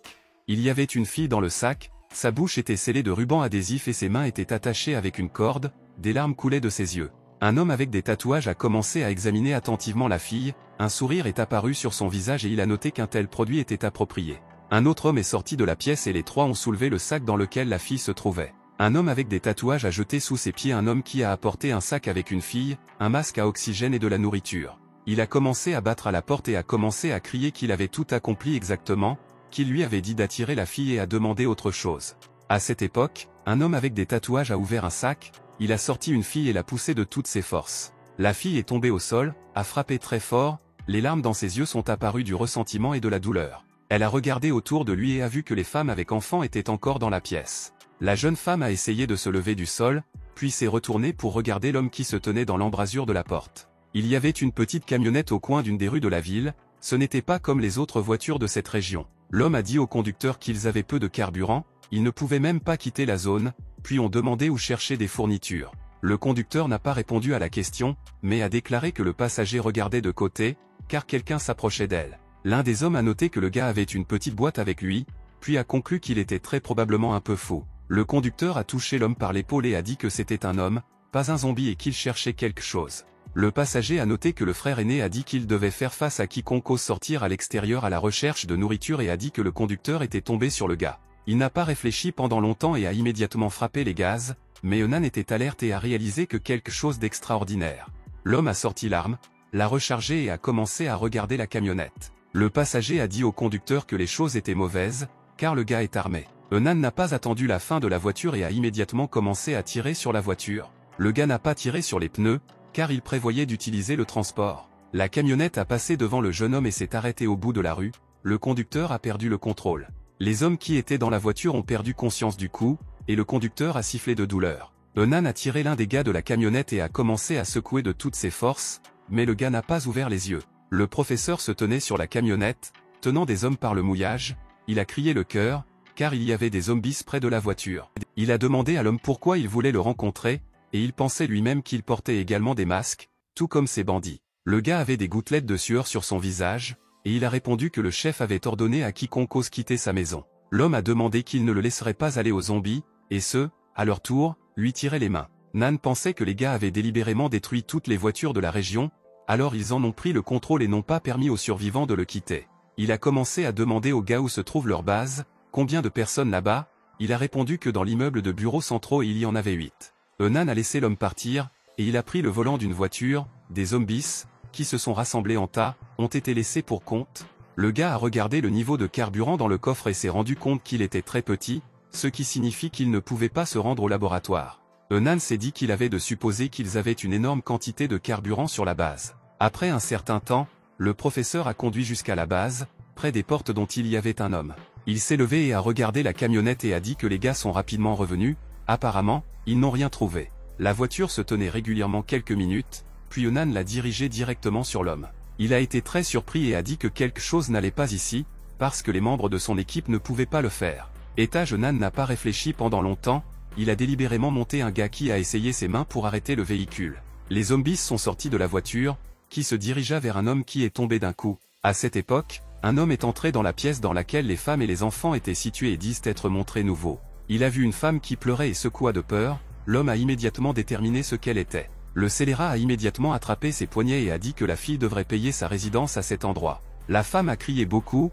Il y avait une fille dans le sac, sa bouche était scellée de rubans adhésifs et ses mains étaient attachées avec une corde, des larmes coulaient de ses yeux. Un homme avec des tatouages a commencé à examiner attentivement la fille, un sourire est apparu sur son visage et il a noté qu'un tel produit était approprié. Un autre homme est sorti de la pièce et les trois ont soulevé le sac dans lequel la fille se trouvait. Un homme avec des tatouages a jeté sous ses pieds un homme qui a apporté un sac avec une fille, un masque à oxygène et de la nourriture. Il a commencé à battre à la porte et a commencé à crier qu'il avait tout accompli exactement, qu'il lui avait dit d'attirer la fille et a demandé autre chose. À cette époque, un homme avec des tatouages a ouvert un sac, il a sorti une fille et l'a poussée de toutes ses forces. La fille est tombée au sol, a frappé très fort, les larmes dans ses yeux sont apparues du ressentiment et de la douleur. Elle a regardé autour de lui et a vu que les femmes avec enfants étaient encore dans la pièce. La jeune femme a essayé de se lever du sol, puis s'est retournée pour regarder l'homme qui se tenait dans l'embrasure de la porte. Il y avait une petite camionnette au coin d'une des rues de la ville, ce n'était pas comme les autres voitures de cette région. L'homme a dit au conducteur qu'ils avaient peu de carburant, ils ne pouvaient même pas quitter la zone, puis ont demandé où chercher des fournitures. Le conducteur n'a pas répondu à la question, mais a déclaré que le passager regardait de côté, car quelqu'un s'approchait d'elle. L'un des hommes a noté que le gars avait une petite boîte avec lui, puis a conclu qu'il était très probablement un peu fou. Le conducteur a touché l'homme par l'épaule et a dit que c'était un homme, pas un zombie et qu'il cherchait quelque chose. Le passager a noté que le frère aîné a dit qu'il devait faire face à quiconque ose sortir à l'extérieur à la recherche de nourriture et a dit que le conducteur était tombé sur le gars. Il n'a pas réfléchi pendant longtemps et a immédiatement frappé les gaz, mais Nan était alerte et a réalisé que quelque chose d'extraordinaire. L'homme a sorti l'arme, l'a rechargée et a commencé à regarder la camionnette. Le passager a dit au conducteur que les choses étaient mauvaises, car le gars est armé. Nan n'a pas attendu la fin de la voiture et a immédiatement commencé à tirer sur la voiture. Le gars n'a pas tiré sur les pneus, car il prévoyait d'utiliser le transport. La camionnette a passé devant le jeune homme et s'est arrêtée au bout de la rue, le conducteur a perdu le contrôle. Les hommes qui étaient dans la voiture ont perdu conscience du coup, et le conducteur a sifflé de douleur. Nan a tiré l'un des gars de la camionnette et a commencé à secouer de toutes ses forces, mais le gars n'a pas ouvert les yeux. Le professeur se tenait sur la camionnette, tenant des hommes par le mouillage, il a crié le cœur, car il y avait des zombies près de la voiture. Il a demandé à l'homme pourquoi il voulait le rencontrer, et il pensait lui-même qu'il portait également des masques, tout comme ces bandits. Le gars avait des gouttelettes de sueur sur son visage, et il a répondu que le chef avait ordonné à quiconque ose quitter sa maison. L'homme a demandé qu'il ne le laisserait pas aller aux zombies, et ceux, à leur tour, lui tiraient les mains. Nan pensait que les gars avaient délibérément détruit toutes les voitures de la région, alors ils en ont pris le contrôle et n'ont pas permis aux survivants de le quitter. Il a commencé à demander aux gars où se trouve leur base, combien de personnes là-bas, il a répondu que dans l'immeuble de bureaux centraux il y en avait 8. Nan a laissé l'homme partir, et il a pris le volant d'une voiture, des zombies, qui se sont rassemblés en tas, ont été laissés pour compte. Le gars a regardé le niveau de carburant dans le coffre et s'est rendu compte qu'il était très petit, ce qui signifie qu'il ne pouvait pas se rendre au laboratoire. Nan s'est dit qu'il avait de supposer qu'ils avaient une énorme quantité de carburant sur la base. Après un certain temps, le professeur a conduit jusqu'à la base, près des portes dont il y avait un homme. Il s'est levé et a regardé la camionnette et a dit que les gars sont rapidement revenus, apparemment, ils n'ont rien trouvé. La voiture se tenait régulièrement quelques minutes, puis Nan l'a dirigée directement sur l'homme. Il a été très surpris et a dit que quelque chose n'allait pas ici, parce que les membres de son équipe ne pouvaient pas le faire. Nan n'a pas réfléchi pendant longtemps, il a délibérément monté un gars qui a essayé ses mains pour arrêter le véhicule. Les zombies sont sortis de la voiture, qui se dirigea vers un homme qui est tombé d'un coup. À cette époque, un homme est entré dans la pièce dans laquelle les femmes et les enfants étaient situés et disent être montrés nouveaux. Il a vu une femme qui pleurait et secoua de peur, l'homme a immédiatement déterminé ce qu'elle était. Le scélérat a immédiatement attrapé ses poignets et a dit que la fille devrait payer sa résidence à cet endroit. La femme a crié beaucoup,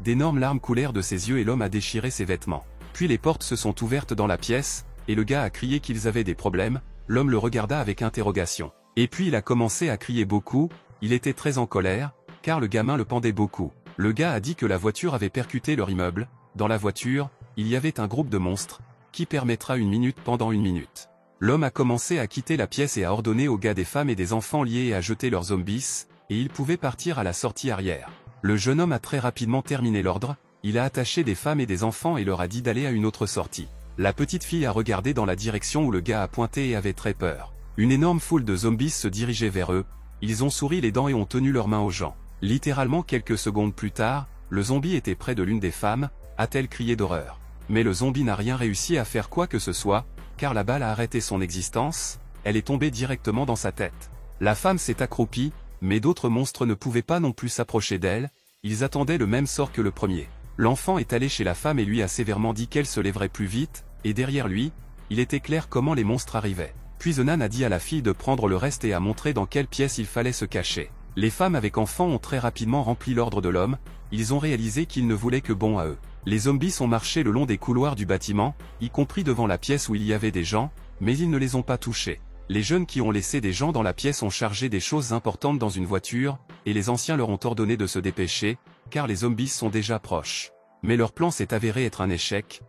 d'énormes larmes coulèrent de ses yeux et l'homme a déchiré ses vêtements. Puis les portes se sont ouvertes dans la pièce, et le gars a crié qu'ils avaient des problèmes, l'homme le regarda avec interrogation. Et puis il a commencé à crier beaucoup, il était très en colère, car le gamin le pendait beaucoup. Le gars a dit que la voiture avait percuté leur immeuble, dans la voiture, il y avait un groupe de monstres, qui permettra une minute pendant une minute. L'homme a commencé à quitter la pièce et a ordonné aux gars des femmes et des enfants liés à jeter leurs zombies, et ils pouvaient partir à la sortie arrière. Le jeune homme a très rapidement terminé l'ordre, il a attaché des femmes et des enfants et leur a dit d'aller à une autre sortie. La petite fille a regardé dans la direction où le gars a pointé et avait très peur. Une énorme foule de zombies se dirigeait vers eux, ils ont souri les dents et ont tenu leurs mains aux gens. Littéralement quelques secondes plus tard, le zombie était près de l'une des femmes, a-t-elle crié d'horreur. Mais le zombie n'a rien réussi à faire quoi que ce soit, car la balle a arrêté son existence, elle est tombée directement dans sa tête. La femme s'est accroupie, mais d'autres monstres ne pouvaient pas non plus s'approcher d'elle, ils attendaient le même sort que le premier. L'enfant est allé chez la femme et lui a sévèrement dit qu'elle se lèverait plus vite, et derrière lui, il était clair comment les monstres arrivaient. Puis Nan a dit à la fille de prendre le reste et a montré dans quelle pièce il fallait se cacher. Les femmes avec enfants ont très rapidement rempli l'ordre de l'homme, ils ont réalisé qu'il ne voulait que bon à eux. Les zombies ont marché le long des couloirs du bâtiment, y compris devant la pièce où il y avait des gens, mais ils ne les ont pas touchés. Les jeunes qui ont laissé des gens dans la pièce ont chargé des choses importantes dans une voiture, et les anciens leur ont ordonné de se dépêcher, car les zombies sont déjà proches. Mais leur plan s'est avéré être un échec,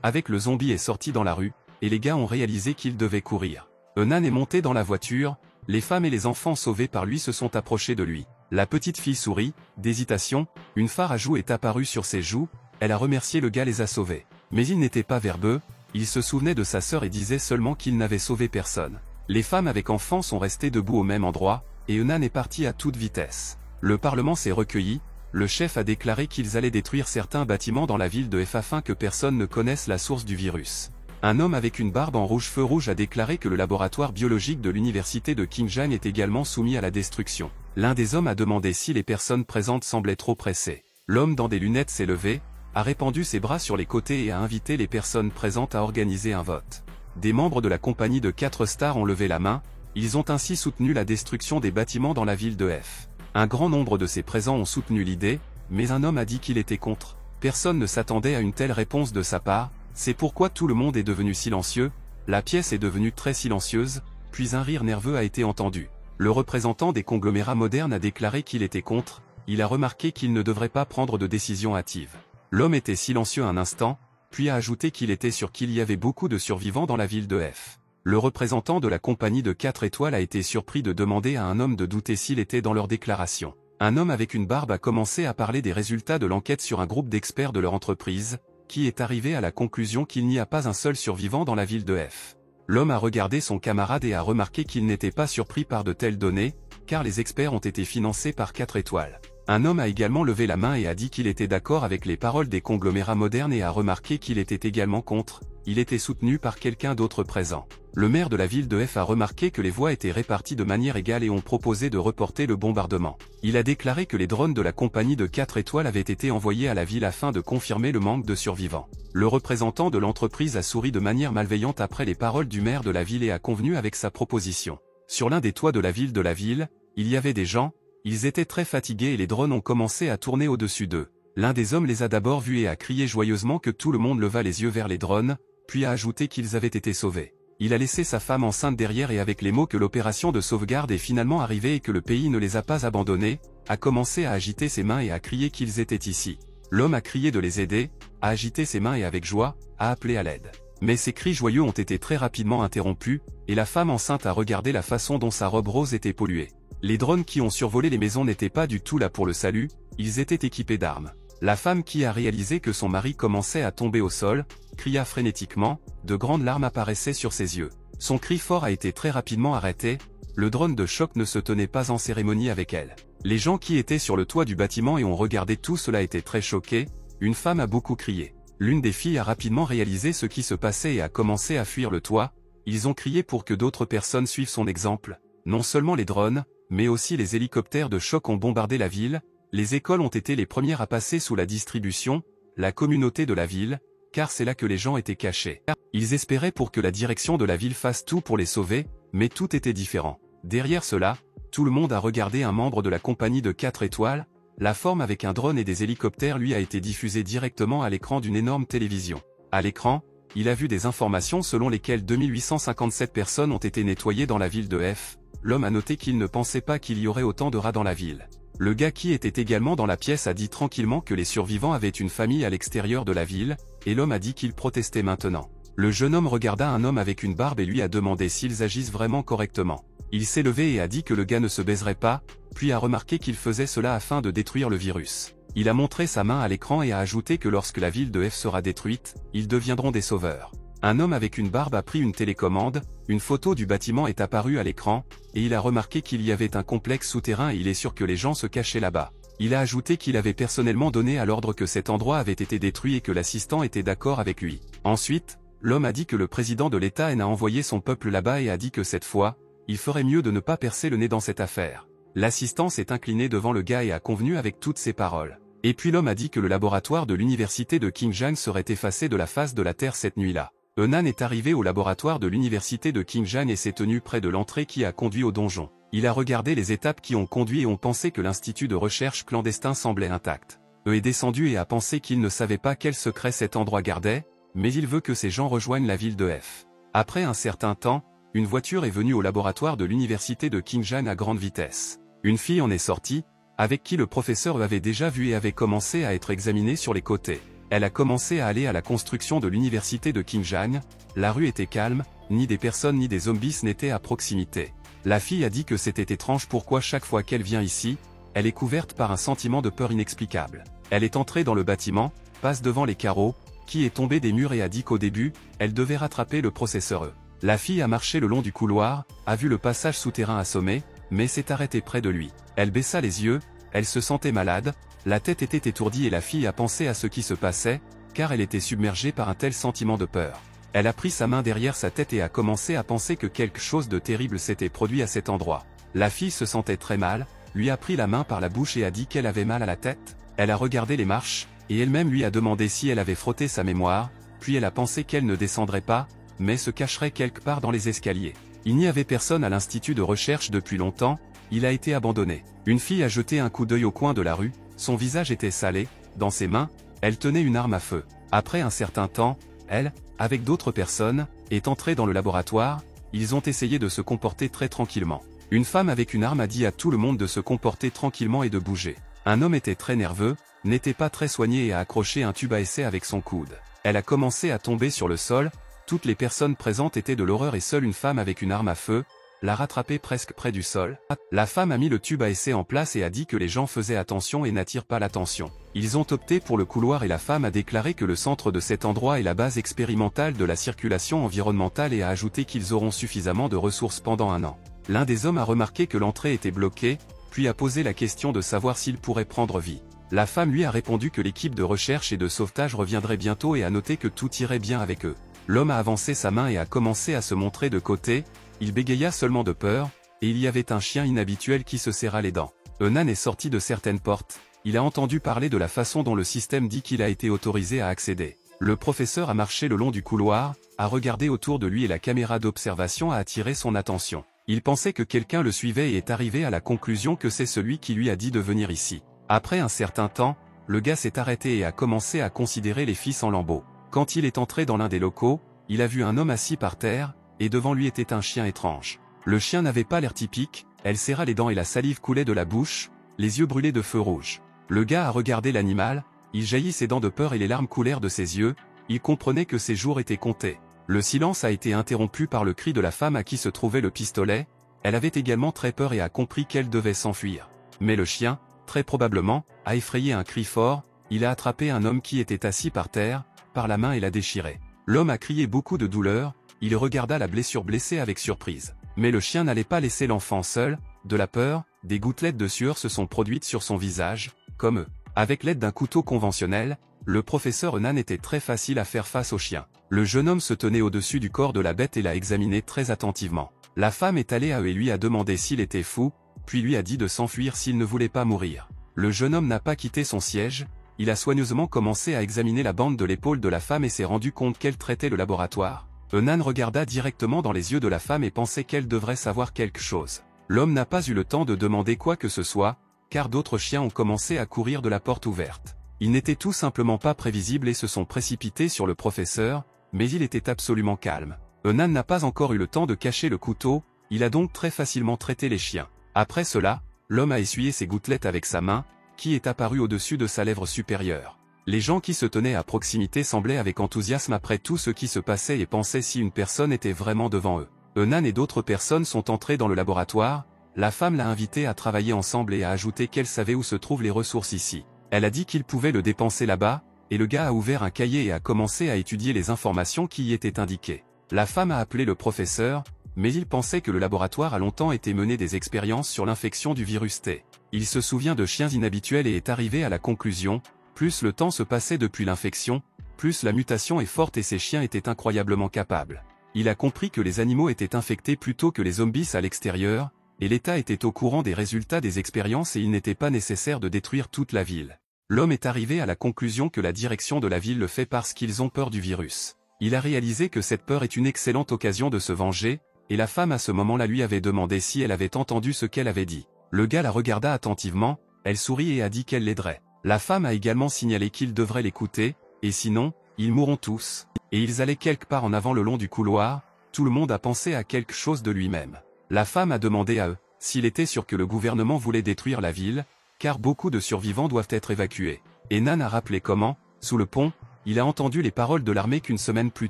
avec le zombie est sorti dans la rue, et les gars ont réalisé qu'ils devaient courir. Nan est monté dans la voiture, les femmes et les enfants sauvés par lui se sont approchés de lui. La petite fille sourit, d'hésitation, une fard à joues est apparue sur ses joues, elle a remercié le gars les a sauvés. Mais il n'était pas verbeux, il se souvenait de sa sœur et disait seulement qu'il n'avait sauvé personne. Les femmes avec enfants sont restées debout au même endroit, et Nan est parti à toute vitesse. Le Parlement s'est recueilli, le chef a déclaré qu'ils allaient détruire certains bâtiments dans la ville de F afin que personne ne connaisse la source du virus. Un homme avec une barbe en rouge feu rouge a déclaré que le laboratoire biologique de l'université de Qinghai est également soumis à la destruction. L'un des hommes a demandé si les personnes présentes semblaient trop pressées. L'homme dans des lunettes s'est levé, a répandu ses bras sur les côtés et a invité les personnes présentes à organiser un vote. Des membres de la compagnie de 4 stars ont levé la main, ils ont ainsi soutenu la destruction des bâtiments dans la ville de F. Un grand nombre de ces présents ont soutenu l'idée, mais un homme a dit qu'il était contre. Personne ne s'attendait à une telle réponse de sa part, c'est pourquoi tout le monde est devenu silencieux, la pièce est devenue très silencieuse, puis un rire nerveux a été entendu. Le représentant des conglomérats modernes a déclaré qu'il était contre, il a remarqué qu'il ne devrait pas prendre de décision hâtive. L'homme était silencieux un instant, puis a ajouté qu'il était sûr qu'il y avait beaucoup de survivants dans la ville de F. Le représentant de la compagnie de 4 étoiles a été surpris de demander à un homme de douter s'il était dans leur déclaration. Un homme avec une barbe a commencé à parler des résultats de l'enquête sur un groupe d'experts de leur entreprise, qui est arrivé à la conclusion qu'il n'y a pas un seul survivant dans la ville de F. L'homme a regardé son camarade et a remarqué qu'il n'était pas surpris par de telles données, car les experts ont été financés par 4 étoiles. Un homme a également levé la main et a dit qu'il était d'accord avec les paroles des conglomérats modernes et a remarqué qu'il était également contre. Il était soutenu par quelqu'un d'autre présent. Le maire de la ville de F a remarqué que les voix étaient réparties de manière égale et ont proposé de reporter le bombardement. Il a déclaré que les drones de la compagnie de 4 étoiles avaient été envoyés à la ville afin de confirmer le manque de survivants. Le représentant de l'entreprise a souri de manière malveillante après les paroles du maire de la ville et a convenu avec sa proposition. Sur l'un des toits de la ville, il y avait des gens, ils étaient très fatigués et les drones ont commencé à tourner au-dessus d'eux. L'un des hommes les a d'abord vus et a crié joyeusement que tout le monde leva les yeux vers les drones, puis a ajouté qu'ils avaient été sauvés. Il a laissé sa femme enceinte derrière et avec les mots que l'opération de sauvegarde est finalement arrivée et que le pays ne les a pas abandonnés, a commencé à agiter ses mains et a crié qu'ils étaient ici. L'homme a crié de les aider, a agité ses mains et avec joie, a appelé à l'aide. Mais ces cris joyeux ont été très rapidement interrompus, et la femme enceinte a regardé la façon dont sa robe rose était polluée. Les drones qui ont survolé les maisons n'étaient pas du tout là pour le salut, ils étaient équipés d'armes. La femme qui a réalisé que son mari commençait à tomber au sol, cria frénétiquement, de grandes larmes apparaissaient sur ses yeux. Son cri fort a été très rapidement arrêté, le drone de choc ne se tenait pas en cérémonie avec elle. Les gens qui étaient sur le toit du bâtiment et ont regardé tout cela étaient très choqués, une femme a beaucoup crié. L'une des filles a rapidement réalisé ce qui se passait et a commencé à fuir le toit, ils ont crié pour que d'autres personnes suivent son exemple. Non seulement les drones, mais aussi les hélicoptères de choc ont bombardé la ville, les écoles ont été les premières à passer sous la distribution, la communauté de la ville, car c'est là que les gens étaient cachés. Ils espéraient pour que la direction de la ville fasse tout pour les sauver, mais tout était différent. Derrière cela, tout le monde a regardé un membre de la compagnie de 4 étoiles, la forme avec un drone et des hélicoptères lui a été diffusée directement à l'écran d'une énorme télévision. À l'écran, il a vu des informations selon lesquelles 2857 personnes ont été nettoyées dans la ville de F. L'homme a noté qu'il ne pensait pas qu'il y aurait autant de rats dans la ville. Le gars qui était également dans la pièce a dit tranquillement que les survivants avaient une famille à l'extérieur de la ville, et l'homme a dit qu'il protestait maintenant. Le jeune homme regarda un homme avec une barbe et lui a demandé s'ils agissent vraiment correctement. Il s'est levé et a dit que le gars ne se baiserait pas, puis a remarqué qu'il faisait cela afin de détruire le virus. Il a montré sa main à l'écran et a ajouté que lorsque la ville de F sera détruite, ils deviendront des sauveurs. Un homme avec une barbe a pris une télécommande, une photo du bâtiment est apparue à l'écran, et il a remarqué qu'il y avait un complexe souterrain et il est sûr que les gens se cachaient là-bas. Il a ajouté qu'il avait personnellement donné à l'ordre que cet endroit avait été détruit et que l'assistant était d'accord avec lui. Ensuite, l'homme a dit que le président de l'État a envoyé son peuple là-bas et a dit que cette fois, il ferait mieux de ne pas percer le nez dans cette affaire. L'assistant s'est incliné devant le gars et a convenu avec toutes ses paroles. Et puis l'homme a dit que le laboratoire de l'université de Qinghai serait effacé de la face de la Terre cette nuit-là. Henan est arrivé au laboratoire de l'université de Qinghai et s'est tenu près de l'entrée qui a conduit au donjon. Il a regardé les étapes qui ont conduit et ont pensé que l'institut de recherche clandestin semblait intact. Est descendu et a pensé qu'il ne savait pas quel secret cet endroit gardait, mais il veut que ces gens rejoignent la ville de F. Après un certain temps, une voiture est venue au laboratoire de l'université de Qinghai à grande vitesse. Une fille en est sortie, avec qui le professeur avait déjà vu et avait commencé à être examiné sur les côtés. Elle a commencé à aller à la construction de l'université de Qinghai, la rue était calme, ni des personnes ni des zombies n'étaient à proximité. La fille a dit que c'était étrange pourquoi chaque fois qu'elle vient ici, elle est couverte par un sentiment de peur inexplicable. Elle est entrée dans le bâtiment, passe devant les carreaux, qui est tombée des murs et a dit qu'au début, elle devait rattraper le processeur. La fille a marché le long du couloir, a vu le passage souterrain assommé, mais s'est arrêtée près de lui. Elle baissa les yeux, elle se sentait malade, la tête était étourdie et la fille a pensé à ce qui se passait, car elle était submergée par un tel sentiment de peur. Elle a pris sa main derrière sa tête et a commencé à penser que quelque chose de terrible s'était produit à cet endroit. La fille se sentait très mal, lui a pris la main par la bouche et a dit qu'elle avait mal à la tête. Elle a regardé les marches, et elle-même lui a demandé si elle avait frotté sa mémoire, puis elle a pensé qu'elle ne descendrait pas, mais se cacherait quelque part dans les escaliers. Il n'y avait personne à l'institut de recherche depuis longtemps, il a été abandonné. Une fille a jeté un coup d'œil au coin de la rue, son visage était salé, dans ses mains, elle tenait une arme à feu. Après un certain temps, elle, avec d'autres personnes, est entrée dans le laboratoire, ils ont essayé de se comporter très tranquillement. Une femme avec une arme a dit à tout le monde de se comporter tranquillement et de bouger. Un homme était très nerveux, n'était pas très soigné et a accroché un tube à essai avec son coude. Elle a commencé à tomber sur le sol, toutes les personnes présentes étaient de l'horreur et seule une femme avec une arme à feu l'a rattrapée presque près du sol. La femme a mis le tube à essai en place et a dit que les gens faisaient attention et n'attirent pas l'attention. Ils ont opté pour le couloir et la femme a déclaré que le centre de cet endroit est la base expérimentale de la circulation environnementale et a ajouté qu'ils auront suffisamment de ressources pendant 1 an. L'un des hommes a remarqué que l'entrée était bloquée, puis a posé la question de savoir s'il pourrait prendre vie. La femme lui a répondu que l'équipe de recherche et de sauvetage reviendrait bientôt et a noté que tout irait bien avec eux. L'homme a avancé sa main et a commencé à se montrer de côté, il bégaya seulement de peur, et il y avait un chien inhabituel qui se serra les dents. Nan est sorti de certaines portes, il a entendu parler de la façon dont le système dit qu'il a été autorisé à accéder. Le professeur a marché le long du couloir, a regardé autour de lui et la caméra d'observation a attiré son attention. Il pensait que quelqu'un le suivait et est arrivé à la conclusion que c'est celui qui lui a dit de venir ici. Après un certain temps, le gars s'est arrêté et a commencé à considérer les fils en lambeaux. Quand il est entré dans l'un des locaux, il a vu un homme assis par terre, et devant lui était un chien étrange. Le chien n'avait pas l'air typique, elle serra les dents et la salive coulait de la bouche, les yeux brûlaient de feu rouge. Le gars a regardé l'animal, il jaillit ses dents de peur et les larmes coulèrent de ses yeux, il comprenait que ses jours étaient comptés. Le silence a été interrompu par le cri de la femme à qui se trouvait le pistolet, elle avait également très peur et a compris qu'elle devait s'enfuir. Mais le chien, très probablement, a effrayé un cri fort, il a attrapé un homme qui était assis par terre, par la main et l'a déchiré. L'homme a crié beaucoup de douleur, il regarda la blessure blessée avec surprise. Mais le chien n'allait pas laisser l'enfant seul, de la peur, des gouttelettes de sueur se sont produites sur son visage, comme eux. Avec l'aide d'un couteau conventionnel, le professeur Nan était très facile à faire face au chien. Le jeune homme se tenait au-dessus du corps de la bête et l'a examiné très attentivement. La femme est allée à eux et lui a demandé s'il était fou, puis lui a dit de s'enfuir s'il ne voulait pas mourir. Le jeune homme n'a pas quitté son siège, il a soigneusement commencé à examiner la bande de l'épaule de la femme et s'est rendu compte qu'elle traitait le laboratoire. Nan regarda directement dans les yeux de la femme et pensait qu'elle devrait savoir quelque chose. L'homme n'a pas eu le temps de demander quoi que ce soit, car d'autres chiens ont commencé à courir de la porte ouverte. Ils n'étaient tout simplement pas prévisibles et se sont précipités sur le professeur, mais il était absolument calme. Nan n'a pas encore eu le temps de cacher le couteau, il a donc très facilement traité les chiens. Après cela, l'homme a essuyé ses gouttelettes avec sa main, qui est apparue au-dessus de sa lèvre supérieure. Les gens qui se tenaient à proximité semblaient avec enthousiasme après tout ce qui se passait et pensaient si une personne était vraiment devant eux. Nan et d'autres personnes sont entrés dans le laboratoire, la femme l'a invité à travailler ensemble et a ajouté qu'elle savait où se trouvent les ressources ici. Elle a dit qu'il pouvait le dépenser là-bas, et le gars a ouvert un cahier et a commencé à étudier les informations qui y étaient indiquées. La femme a appelé le professeur, mais il pensait que le laboratoire a longtemps été mené des expériences sur l'infection du virus T. Il se souvient de chiens inhabituels et est arrivé à la conclusion, plus le temps se passait depuis l'infection, plus la mutation est forte et ces chiens étaient incroyablement capables. Il a compris que les animaux étaient infectés plutôt que les zombies à l'extérieur, et l'État était au courant des résultats des expériences et il n'était pas nécessaire de détruire toute la ville. L'homme est arrivé à la conclusion que la direction de la ville le fait parce qu'ils ont peur du virus. Il a réalisé que cette peur est une excellente occasion de se venger, et la femme à ce moment-là lui avait demandé si elle avait entendu ce qu'elle avait dit. Le gars la regarda attentivement, elle sourit et a dit qu'elle l'aiderait. La femme a également signalé qu'il devrait l'écouter, et sinon, ils mourront tous. Et ils allaient quelque part en avant le long du couloir, tout le monde a pensé à quelque chose de lui-même. La femme a demandé à eux s'il était sûr que le gouvernement voulait détruire la ville, car beaucoup de survivants doivent être évacués. Et Nan a rappelé comment, sous le pont, il a entendu les paroles de l'armée qu'une semaine plus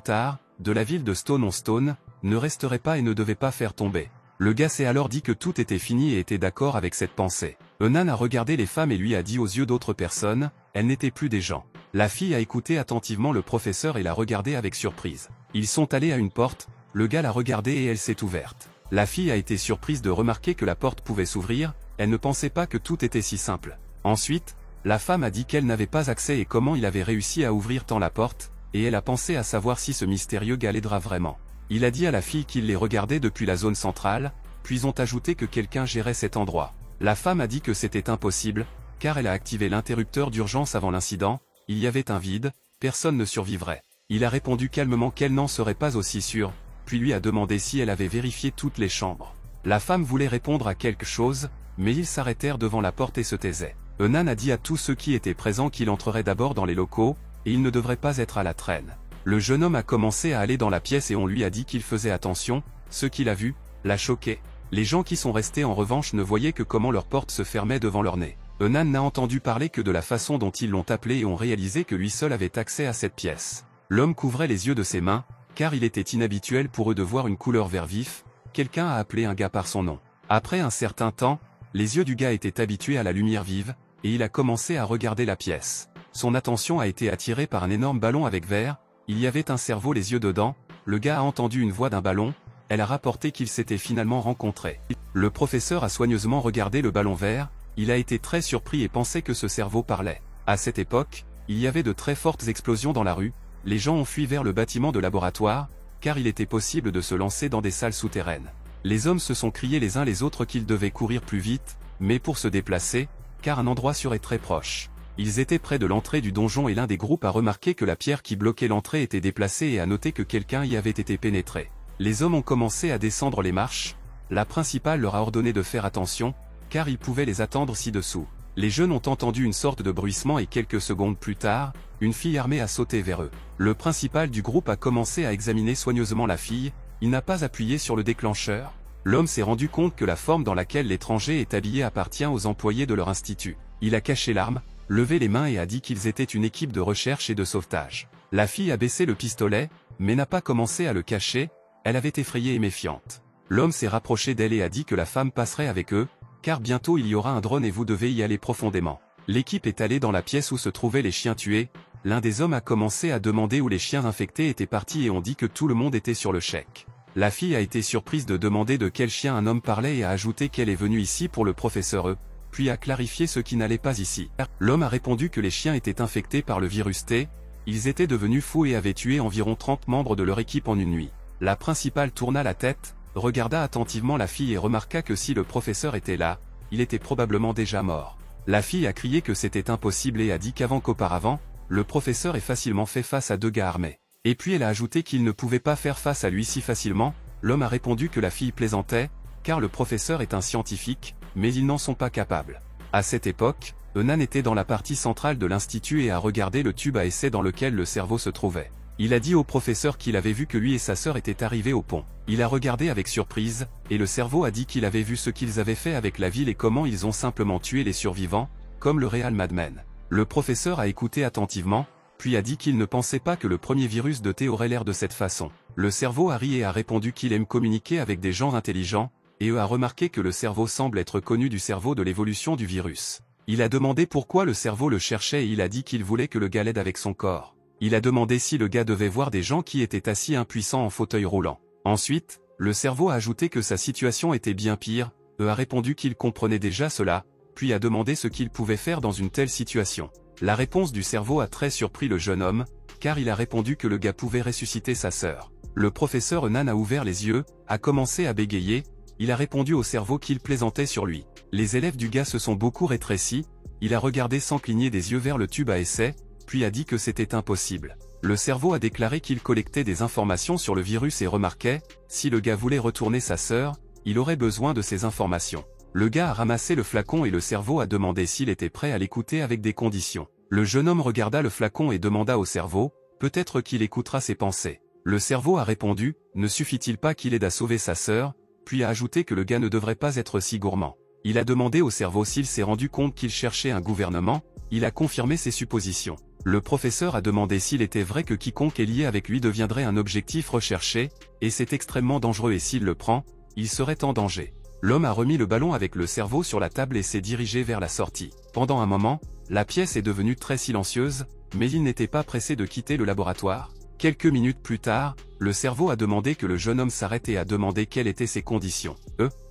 tard, de la ville de Stone-on-Stone, ne resterait pas et ne devait pas faire tomber. Le gars s'est alors dit que tout était fini et était d'accord avec cette pensée. Nan a regardé les femmes et lui a dit aux yeux d'autres personnes, elles n'étaient plus des gens. La fille a écouté attentivement le professeur et l'a regardé avec surprise. Ils sont allés à une porte, le gars l'a regardée et elle s'est ouverte. La fille a été surprise de remarquer que la porte pouvait s'ouvrir, elle ne pensait pas que tout était si simple. Ensuite, la femme a dit qu'elle n'avait pas accès et comment il avait réussi à ouvrir tant la porte, et elle a pensé à savoir si ce mystérieux gars l'aidera vraiment. Il a dit à la fille qu'il les regardait depuis la zone centrale, puis ont ajouté que quelqu'un gérait cet endroit. La femme a dit que c'était impossible, car elle a activé l'interrupteur d'urgence avant l'incident, il y avait un vide, personne ne survivrait. Il a répondu calmement qu'elle n'en serait pas aussi sûre, puis lui a demandé si elle avait vérifié toutes les chambres. La femme voulait répondre à quelque chose, mais ils s'arrêtèrent devant la porte et se taisaient. Nan a dit à tous ceux qui étaient présents qu'il entrerait d'abord dans les locaux, et il ne devrait pas être à la traîne. Le jeune homme a commencé à aller dans la pièce et on lui a dit qu'il faisait attention, ce qu'il a vu, l'a choqué. Les gens qui sont restés en revanche ne voyaient que comment leur porte se fermait devant leur nez. Nan n'a entendu parler que de la façon dont ils l'ont appelé et ont réalisé que lui seul avait accès à cette pièce. L'homme couvrait les yeux de ses mains, car il était inhabituel pour eux de voir une couleur vert vif, quelqu'un a appelé un gars par son nom. Après un certain temps, les yeux du gars étaient habitués à la lumière vive, et il a commencé à regarder la pièce. Son attention a été attirée par un énorme ballon avec verre, il y avait un cerveau les yeux dedans, le gars a entendu une voix d'un ballon, elle a rapporté qu'ils s'étaient finalement rencontrés. Le professeur a soigneusement regardé le ballon vert, il a été très surpris et pensait que ce cerveau parlait. À cette époque, il y avait de très fortes explosions dans la rue, les gens ont fui vers le bâtiment de laboratoire, car il était possible de se lancer dans des salles souterraines. Les hommes se sont criés les uns les autres qu'ils devaient courir plus vite, mais pour se déplacer, car un endroit sûr est très proche. Ils étaient près de l'entrée du donjon et l'un des groupes a remarqué que la pierre qui bloquait l'entrée était déplacée et a noté que quelqu'un y avait été pénétré. Les hommes ont commencé à descendre les marches, la principale leur a ordonné de faire attention, car ils pouvaient les attendre ci-dessous. Les jeunes ont entendu une sorte de bruissement et quelques secondes plus tard, une fille armée a sauté vers eux. Le principal du groupe a commencé à examiner soigneusement la fille, il n'a pas appuyé sur le déclencheur. L'homme s'est rendu compte que la forme dans laquelle l'étranger est habillé appartient aux employés de leur institut. Il a caché l'arme, levé les mains et a dit qu'ils étaient une équipe de recherche et de sauvetage. La fille a baissé le pistolet, mais n'a pas commencé à le cacher, elle avait effrayé et méfiante. L'homme s'est rapproché d'elle et a dit que la femme passerait avec eux, car bientôt il y aura un drone et vous devez y aller profondément. L'équipe est allée dans la pièce où se trouvaient les chiens tués, l'un des hommes a commencé à demander où les chiens infectés étaient partis et on dit que tout le monde était sur le chèque. La fille a été surprise de demander de quel chien un homme parlait et a ajouté qu'elle est venue ici pour le professeur E, puis a clarifié ce qui n'allait pas ici. L'homme a répondu que les chiens étaient infectés par le virus T, ils étaient devenus fous et avaient tué environ 30 membres de leur équipe en une nuit. La principale tourna la tête, regarda attentivement la fille et remarqua que si le professeur était là, il était probablement déjà mort. La fille a crié que c'était impossible et a dit qu'auparavant, le professeur est facilement fait face à deux gars armés. Et puis elle a ajouté qu'il ne pouvait pas faire face à lui si facilement. L'homme a répondu que la fille plaisantait, car le professeur est un scientifique, mais ils n'en sont pas capables. À cette époque, Enan était dans la partie centrale de l'institut et a regardé le tube à essai dans lequel le cerveau se trouvait. Il a dit au professeur qu'il avait vu que lui et sa sœur étaient arrivés au pont. Il a regardé avec surprise, et le cerveau a dit qu'il avait vu ce qu'ils avaient fait avec la ville et comment ils ont simplement tué les survivants, comme le Real Madman. Le professeur a écouté attentivement, puis a dit qu'il ne pensait pas que le premier virus de T aurait l'air de cette façon. Le cerveau a ri et a répondu qu'il aime communiquer avec des gens intelligents, et a remarqué que le cerveau semble être connu du cerveau de l'évolution du virus. Il a demandé pourquoi le cerveau le cherchait et il a dit qu'il voulait que le gars l'aide avec son corps. Il a demandé si le gars devait voir des gens qui étaient assis impuissants en fauteuil roulant. Ensuite, le cerveau a ajouté que sa situation était bien pire, a répondu qu'il comprenait déjà cela, puis a demandé ce qu'il pouvait faire dans une telle situation. La réponse du cerveau a très surpris le jeune homme, car il a répondu que le gars pouvait ressusciter sa sœur. Le professeur Enan a ouvert les yeux, a commencé à bégayer, il a répondu au cerveau qu'il plaisantait sur lui. Les élèves du gars se sont beaucoup rétrécis, il a regardé sans cligner des yeux vers le tube à essai, puis a dit que c'était impossible. Le cerveau a déclaré qu'il collectait des informations sur le virus et remarquait, si le gars voulait retourner sa sœur, il aurait besoin de ces informations. Le gars a ramassé le flacon et le cerveau a demandé s'il était prêt à l'écouter avec des conditions. Le jeune homme regarda le flacon et demanda au cerveau, peut-être qu'il écoutera ses pensées. Le cerveau a répondu, ne suffit-il pas qu'il aide à sauver sa sœur, puis a ajouté que le gars ne devrait pas être si gourmand. Il a demandé au cerveau s'il s'est rendu compte qu'il cherchait un gouvernement, il a confirmé ses suppositions. Le professeur a demandé s'il était vrai que quiconque est lié avec lui deviendrait un objectif recherché, et c'est extrêmement dangereux et s'il le prend, il serait en danger. L'homme a remis le ballon avec le cerveau sur la table et s'est dirigé vers la sortie. Pendant un moment, la pièce est devenue très silencieuse, mais il n'était pas pressé de quitter le laboratoire. Quelques minutes plus tard, le cerveau a demandé que le jeune homme s'arrête et a demandé quelles étaient ses conditions.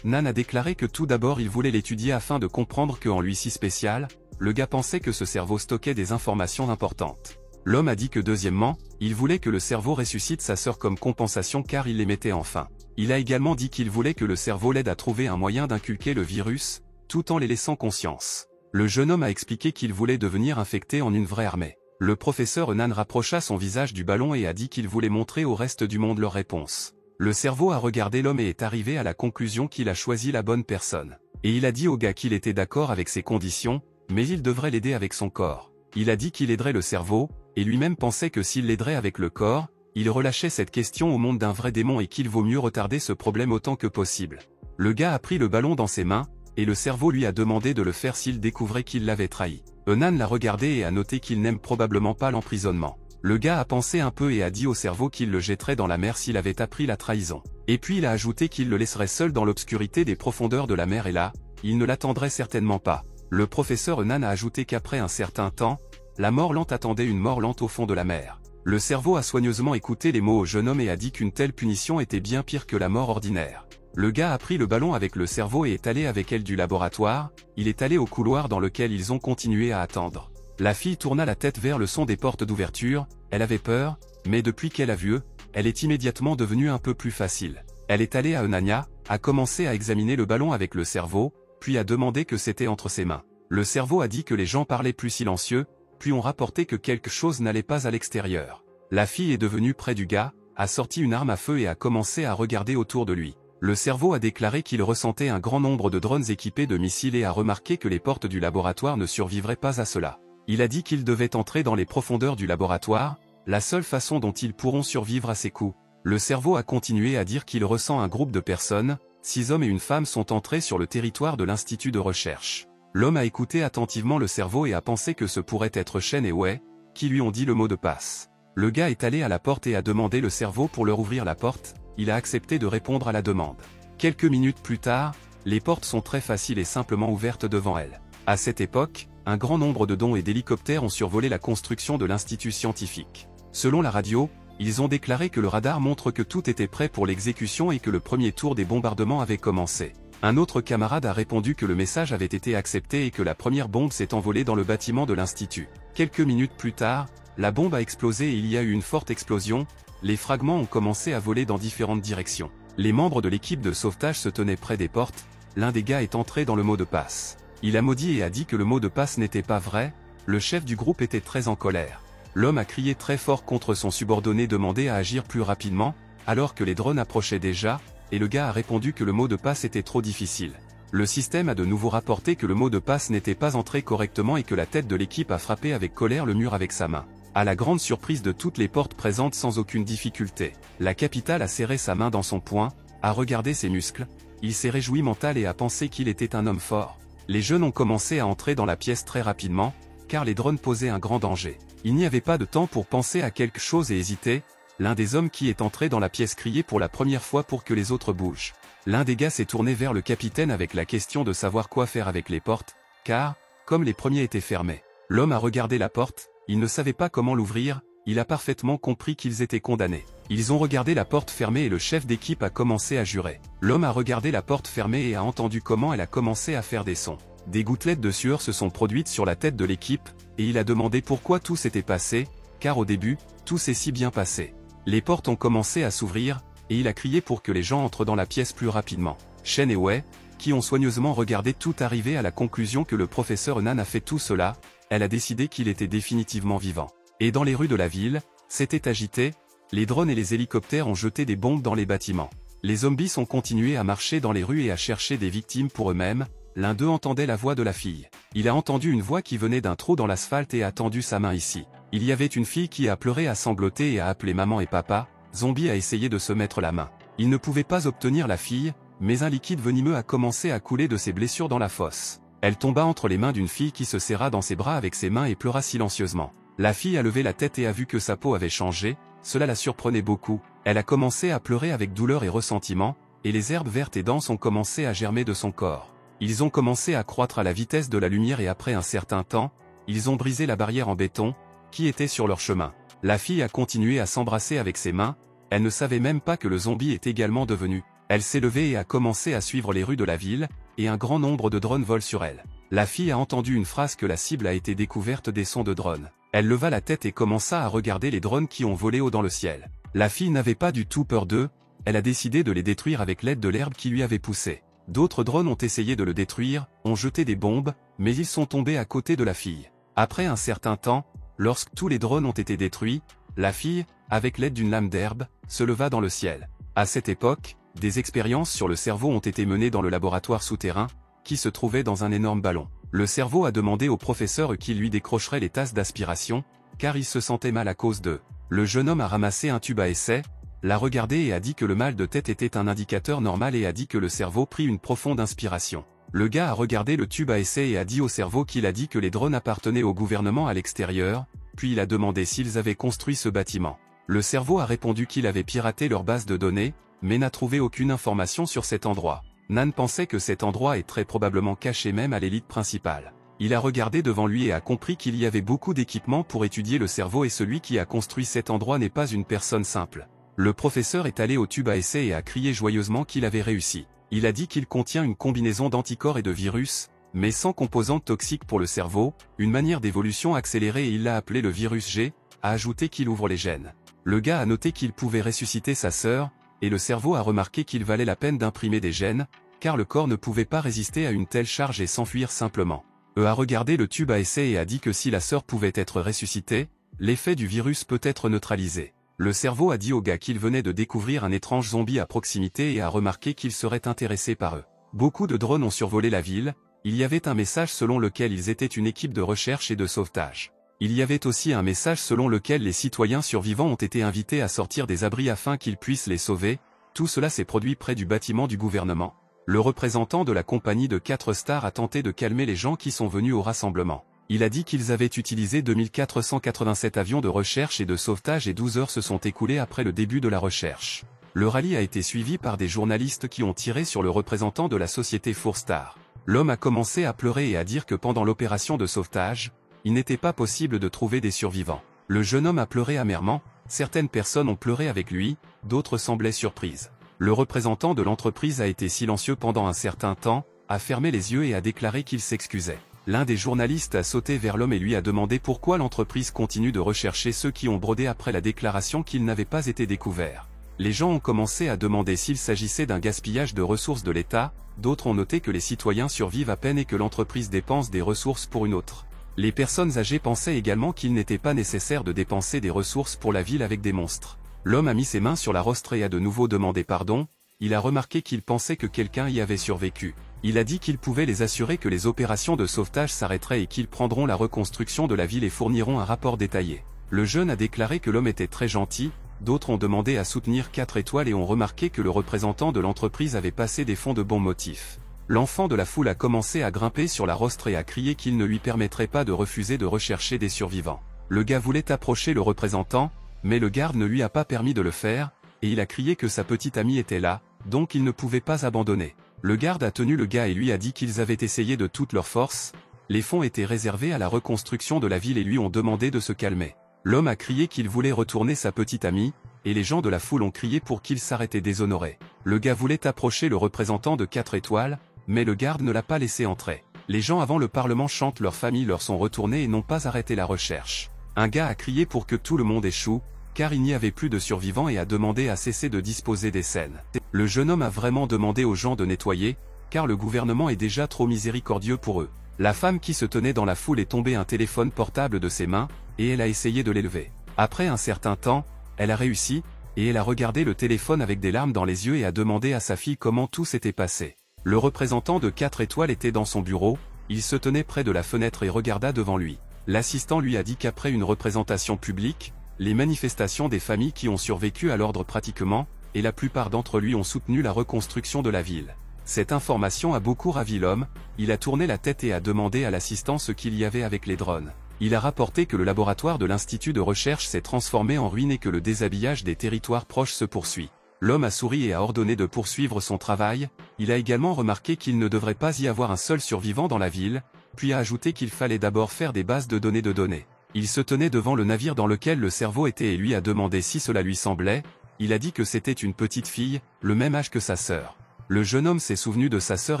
Nan a déclaré que tout d'abord il voulait l'étudier afin de comprendre qu'en lui si spécial, le gars pensait que ce cerveau stockait des informations importantes. L'homme a dit que deuxièmement, il voulait que le cerveau ressuscite sa sœur comme compensation car il l'aimait enfin. Il a également dit qu'il voulait que le cerveau l'aide à trouver un moyen d'inculquer le virus, tout en les laissant conscience. Le jeune homme a expliqué qu'il voulait devenir infecté en une vraie armée. Le professeur Nan rapprocha son visage du ballon et a dit qu'il voulait montrer au reste du monde leur réponse. Le cerveau a regardé l'homme et est arrivé à la conclusion qu'il a choisi la bonne personne. Et il a dit au gars qu'il était d'accord avec ses conditions, mais il devrait l'aider avec son corps. Il a dit qu'il aiderait le cerveau, et lui-même pensait que s'il l'aiderait avec le corps, il relâchait cette question au monde d'un vrai démon et qu'il vaut mieux retarder ce problème autant que possible. Le gars a pris le ballon dans ses mains, et le cerveau lui a demandé de le faire s'il découvrait qu'il l'avait trahi. Enan l'a regardé et a noté qu'il n'aime probablement pas l'emprisonnement. Le gars a pensé un peu et a dit au cerveau qu'il le jetterait dans la mer s'il avait appris la trahison. Et puis il a ajouté qu'il le laisserait seul dans l'obscurité des profondeurs de la mer et là, il ne l'attendrait certainement pas. Le professeur Enan a ajouté qu'après un certain temps, la mort lente attendait une mort lente au fond de la mer. Le cerveau a soigneusement écouté les mots au jeune homme et a dit qu'une telle punition était bien pire que la mort ordinaire. Le gars a pris le ballon avec le cerveau et est allé avec elle du laboratoire, il est allé au couloir dans lequel ils ont continué à attendre. La fille tourna la tête vers le son des portes d'ouverture, elle avait peur, mais depuis qu'elle a vu eux, elle est immédiatement devenue un peu plus facile. Elle est allée à Eunanya, a commencé à examiner le ballon avec le cerveau, puis a demandé que c'était entre ses mains. Le cerveau a dit que les gens parlaient plus silencieux, puis ont rapporté que quelque chose n'allait pas à l'extérieur. La fille est devenue près du gars, a sorti une arme à feu et a commencé à regarder autour de lui. Le cerveau a déclaré qu'il ressentait un grand nombre de drones équipés de missiles et a remarqué que les portes du laboratoire ne survivraient pas à cela. Il a dit qu'ils devaient entrer dans les profondeurs du laboratoire, la seule façon dont ils pourront survivre à ces coups. Le cerveau a continué à dire qu'il ressent un groupe de personnes, 6 hommes et une femme sont entrés sur le territoire de l'institut de recherche. L'homme a écouté attentivement le cerveau et a pensé que ce pourrait être Shen et Wei, qui lui ont dit le mot de passe. Le gars est allé à la porte et a demandé le cerveau pour leur ouvrir la porte, il a accepté de répondre à la demande. Quelques minutes plus tard, les portes sont très faciles et simplement ouvertes devant elle. À cette époque, un grand nombre de drones et d'hélicoptères ont survolé la construction de l'institut scientifique. Selon la radio, ils ont déclaré que le radar montre que tout était prêt pour l'exécution et que le premier tour des bombardements avait commencé. Un autre camarade a répondu que le message avait été accepté et que la première bombe s'est envolée dans le bâtiment de l'institut. Quelques minutes plus tard, la bombe a explosé et il y a eu une forte explosion, les fragments ont commencé à voler dans différentes directions. Les membres de l'équipe de sauvetage se tenaient près des portes, l'un des gars est entré dans le mot de passe. Il a maudit et a dit que le mot de passe n'était pas vrai, le chef du groupe était très en colère. L'homme a crié très fort contre son subordonné demandé à agir plus rapidement, alors que les drones approchaient déjà, et le gars a répondu que le mot de passe était trop difficile. Le système a de nouveau rapporté que le mot de passe n'était pas entré correctement et que la tête de l'équipe a frappé avec colère le mur avec sa main. À la grande surprise de toutes les portes présentes sans aucune difficulté, la capitale a serré sa main dans son poing, a regardé ses muscles, il s'est réjoui mental et a pensé qu'il était un homme fort. Les jeunes ont commencé à entrer dans la pièce très rapidement, car les drones posaient un grand danger. Il n'y avait pas de temps pour penser à quelque chose et hésiter, l'un des hommes qui est entré dans la pièce criait pour la première fois pour que les autres bougent. L'un des gars s'est tourné vers le capitaine avec la question de savoir quoi faire avec les portes, car, comme les premiers étaient fermés, l'homme a regardé la porte, il ne savait pas comment l'ouvrir, il a parfaitement compris qu'ils étaient condamnés. Ils ont regardé la porte fermée et le chef d'équipe a commencé à jurer. L'homme a regardé la porte fermée et a entendu comment elle a commencé à faire des sons. Des gouttelettes de sueur se sont produites sur la tête de l'équipe, et il a demandé pourquoi tout s'était passé, car au début, tout s'est si bien passé. Les portes ont commencé à s'ouvrir, et il a crié pour que les gens entrent dans la pièce plus rapidement. Shen et Wei, qui ont soigneusement regardé tout arriver à la conclusion que le professeur Nan a fait tout cela, elle a décidé qu'il était définitivement vivant. Et dans les rues de la ville, c'était agité, les drones et les hélicoptères ont jeté des bombes dans les bâtiments. Les zombies ont continué à marcher dans les rues et à chercher des victimes pour eux-mêmes, l'un d'eux entendait la voix de la fille. Il a entendu une voix qui venait d'un trou dans l'asphalte et a tendu sa main ici. Il y avait une fille qui a pleuré à sangloter et a appelé maman et papa, Zombie a essayé de se mettre la main. Il ne pouvait pas obtenir la fille, mais un liquide venimeux a commencé à couler de ses blessures dans la fosse. Elle tomba entre les mains d'une fille qui se serra dans ses bras avec ses mains et pleura silencieusement. La fille a levé la tête et a vu que sa peau avait changé, cela la surprenait beaucoup, elle a commencé à pleurer avec douleur et ressentiment, et les herbes vertes et denses ont commencé à germer de son corps. Ils ont commencé à croître à la vitesse de la lumière et après un certain temps, ils ont brisé la barrière en béton, qui était sur leur chemin. La fille a continué à s'embrasser avec ses mains, elle ne savait même pas que le zombie est également devenu. Elle s'est levée et a commencé à suivre les rues de la ville, et un grand nombre de drones volent sur elle. La fille a entendu une phrase que la cible a été découverte des sons de drones. Elle leva la tête et commença à regarder les drones qui ont volé haut dans le ciel. La fille n'avait pas du tout peur d'eux, elle a décidé de les détruire avec l'aide de l'herbe qui lui avait poussé. D'autres drones ont essayé de le détruire, ont jeté des bombes, mais ils sont tombés à côté de la fille. Après un certain temps, lorsque tous les drones ont été détruits, la fille, avec l'aide d'une lame d'herbe, se leva dans le ciel. À cette époque, des expériences sur le cerveau ont été menées dans le laboratoire souterrain, qui se trouvait dans un énorme ballon. Le cerveau a demandé au professeur qui lui décrocherait les tasses d'aspiration, car il se sentait mal à cause d'eux. Le jeune homme a ramassé un tube à essai, l'a regardé et a dit que le mal de tête était un indicateur normal et a dit que le cerveau prit une profonde inspiration. Le gars a regardé le tube à essai et a dit au cerveau qu'il a dit que les drones appartenaient au gouvernement à l'extérieur, puis il a demandé s'ils avaient construit ce bâtiment. Le cerveau a répondu qu'il avait piraté leur base de données, mais n'a trouvé aucune information sur cet endroit. Nan pensait que cet endroit est très probablement caché même à l'élite principale. Il a regardé devant lui et a compris qu'il y avait beaucoup d'équipements pour étudier le cerveau et celui qui a construit cet endroit n'est pas une personne simple. Le professeur est allé au tube à essai et a crié joyeusement qu'il avait réussi. Il a dit qu'il contient une combinaison d'anticorps et de virus, mais sans composantes toxiques pour le cerveau, une manière d'évolution accélérée et il l'a appelé le virus G, a ajouté qu'il ouvre les gènes. Le gars a noté qu'il pouvait ressusciter sa sœur, et le cerveau a remarqué qu'il valait la peine d'imprimer des gènes, car le corps ne pouvait pas résister à une telle charge et s'enfuir simplement. A regardé le tube à essai et a dit que si la sœur pouvait être ressuscitée, l'effet du virus peut être neutralisé. Le cerveau a dit au gars qu'il venait de découvrir un étrange zombie à proximité et a remarqué qu'il serait intéressé par eux. Beaucoup de drones ont survolé la ville, il y avait un message selon lequel ils étaient une équipe de recherche et de sauvetage. Il y avait aussi un message selon lequel les citoyens survivants ont été invités à sortir des abris afin qu'ils puissent les sauver, tout cela s'est produit près du bâtiment du gouvernement. Le représentant de la compagnie de 4 stars a tenté de calmer les gens qui sont venus au rassemblement. Il a dit qu'ils avaient utilisé 2487 avions de recherche et de sauvetage et 12 heures se sont écoulées après le début de la recherche. Le rallye a été suivi par des journalistes qui ont tiré sur le représentant de la société 4 Star. L'homme a commencé à pleurer et à dire que pendant l'opération de sauvetage, il n'était pas possible de trouver des survivants. Le jeune homme a pleuré amèrement, certaines personnes ont pleuré avec lui, d'autres semblaient surprises. Le représentant de l'entreprise a été silencieux pendant un certain temps, a fermé les yeux et a déclaré qu'il s'excusait. L'un des journalistes a sauté vers l'homme et lui a demandé pourquoi l'entreprise continue de rechercher ceux qui ont brodé après la déclaration qu'ils n'avaient pas été découverts. Les gens ont commencé à demander s'il s'agissait d'un gaspillage de ressources de l'État, d'autres ont noté que les citoyens survivent à peine et que l'entreprise dépense des ressources pour une autre. Les personnes âgées pensaient également qu'il n'était pas nécessaire de dépenser des ressources pour la ville avec des monstres. L'homme a mis ses mains sur la rostre et a de nouveau demandé pardon, il a remarqué qu'il pensait que quelqu'un y avait survécu. Il a dit qu'il pouvait les assurer que les opérations de sauvetage s'arrêteraient et qu'ils prendront la reconstruction de la ville et fourniront un rapport détaillé. Le jeune a déclaré que l'homme était très gentil, d'autres ont demandé à soutenir 4 étoiles et ont remarqué que le représentant de l'entreprise avait passé des fonds de bons motifs. L'enfant de la foule a commencé à grimper sur la rostre et à crier qu'il ne lui permettrait pas de refuser de rechercher des survivants. Le gars voulait approcher le représentant, mais le garde ne lui a pas permis de le faire, et il a crié que sa petite amie était là, donc il ne pouvait pas abandonner. Le garde a tenu le gars et lui a dit qu'ils avaient essayé de toutes leurs forces, les fonds étaient réservés à la reconstruction de la ville et lui ont demandé de se calmer. L'homme a crié qu'il voulait retourner sa petite amie, et les gens de la foule ont crié pour qu'il s'arrête et déshonoré. Le gars voulait approcher le représentant de 4 étoiles, mais le garde ne l'a pas laissé entrer. Les gens avant le Parlement chantent leurs familles leur sont retournés et n'ont pas arrêté la recherche. Un gars a crié pour que tout le monde échoue, car il n'y avait plus de survivants et a demandé à cesser de disposer des scènes. Le jeune homme a vraiment demandé aux gens de nettoyer, car le gouvernement est déjà trop miséricordieux pour eux. La femme qui se tenait dans la foule est tombée un téléphone portable de ses mains, et elle a essayé de l'élever. Après un certain temps, elle a réussi, et elle a regardé le téléphone avec des larmes dans les yeux et a demandé à sa fille comment tout s'était passé. Le représentant de 4 étoiles était dans son bureau, il se tenait près de la fenêtre et regarda devant lui. L'assistant lui a dit qu'après une représentation publique, les manifestations des familles qui ont survécu à l'ordre pratiquement, et la plupart d'entre lui ont soutenu la reconstruction de la ville. Cette information a beaucoup ravi l'homme, il a tourné la tête et a demandé à l'assistant ce qu'il y avait avec les drones. Il a rapporté que le laboratoire de l'Institut de recherche s'est transformé en ruine et que le déshabillage des territoires proches se poursuit. L'homme a souri et a ordonné de poursuivre son travail, il a également remarqué qu'il ne devrait pas y avoir un seul survivant dans la ville, puis a ajouté qu'il fallait d'abord faire des bases de données. Il se tenait devant le navire dans lequel le cerveau était et lui a demandé si cela lui semblait, il a dit que c'était une petite fille, le même âge que sa sœur. Le jeune homme s'est souvenu de sa sœur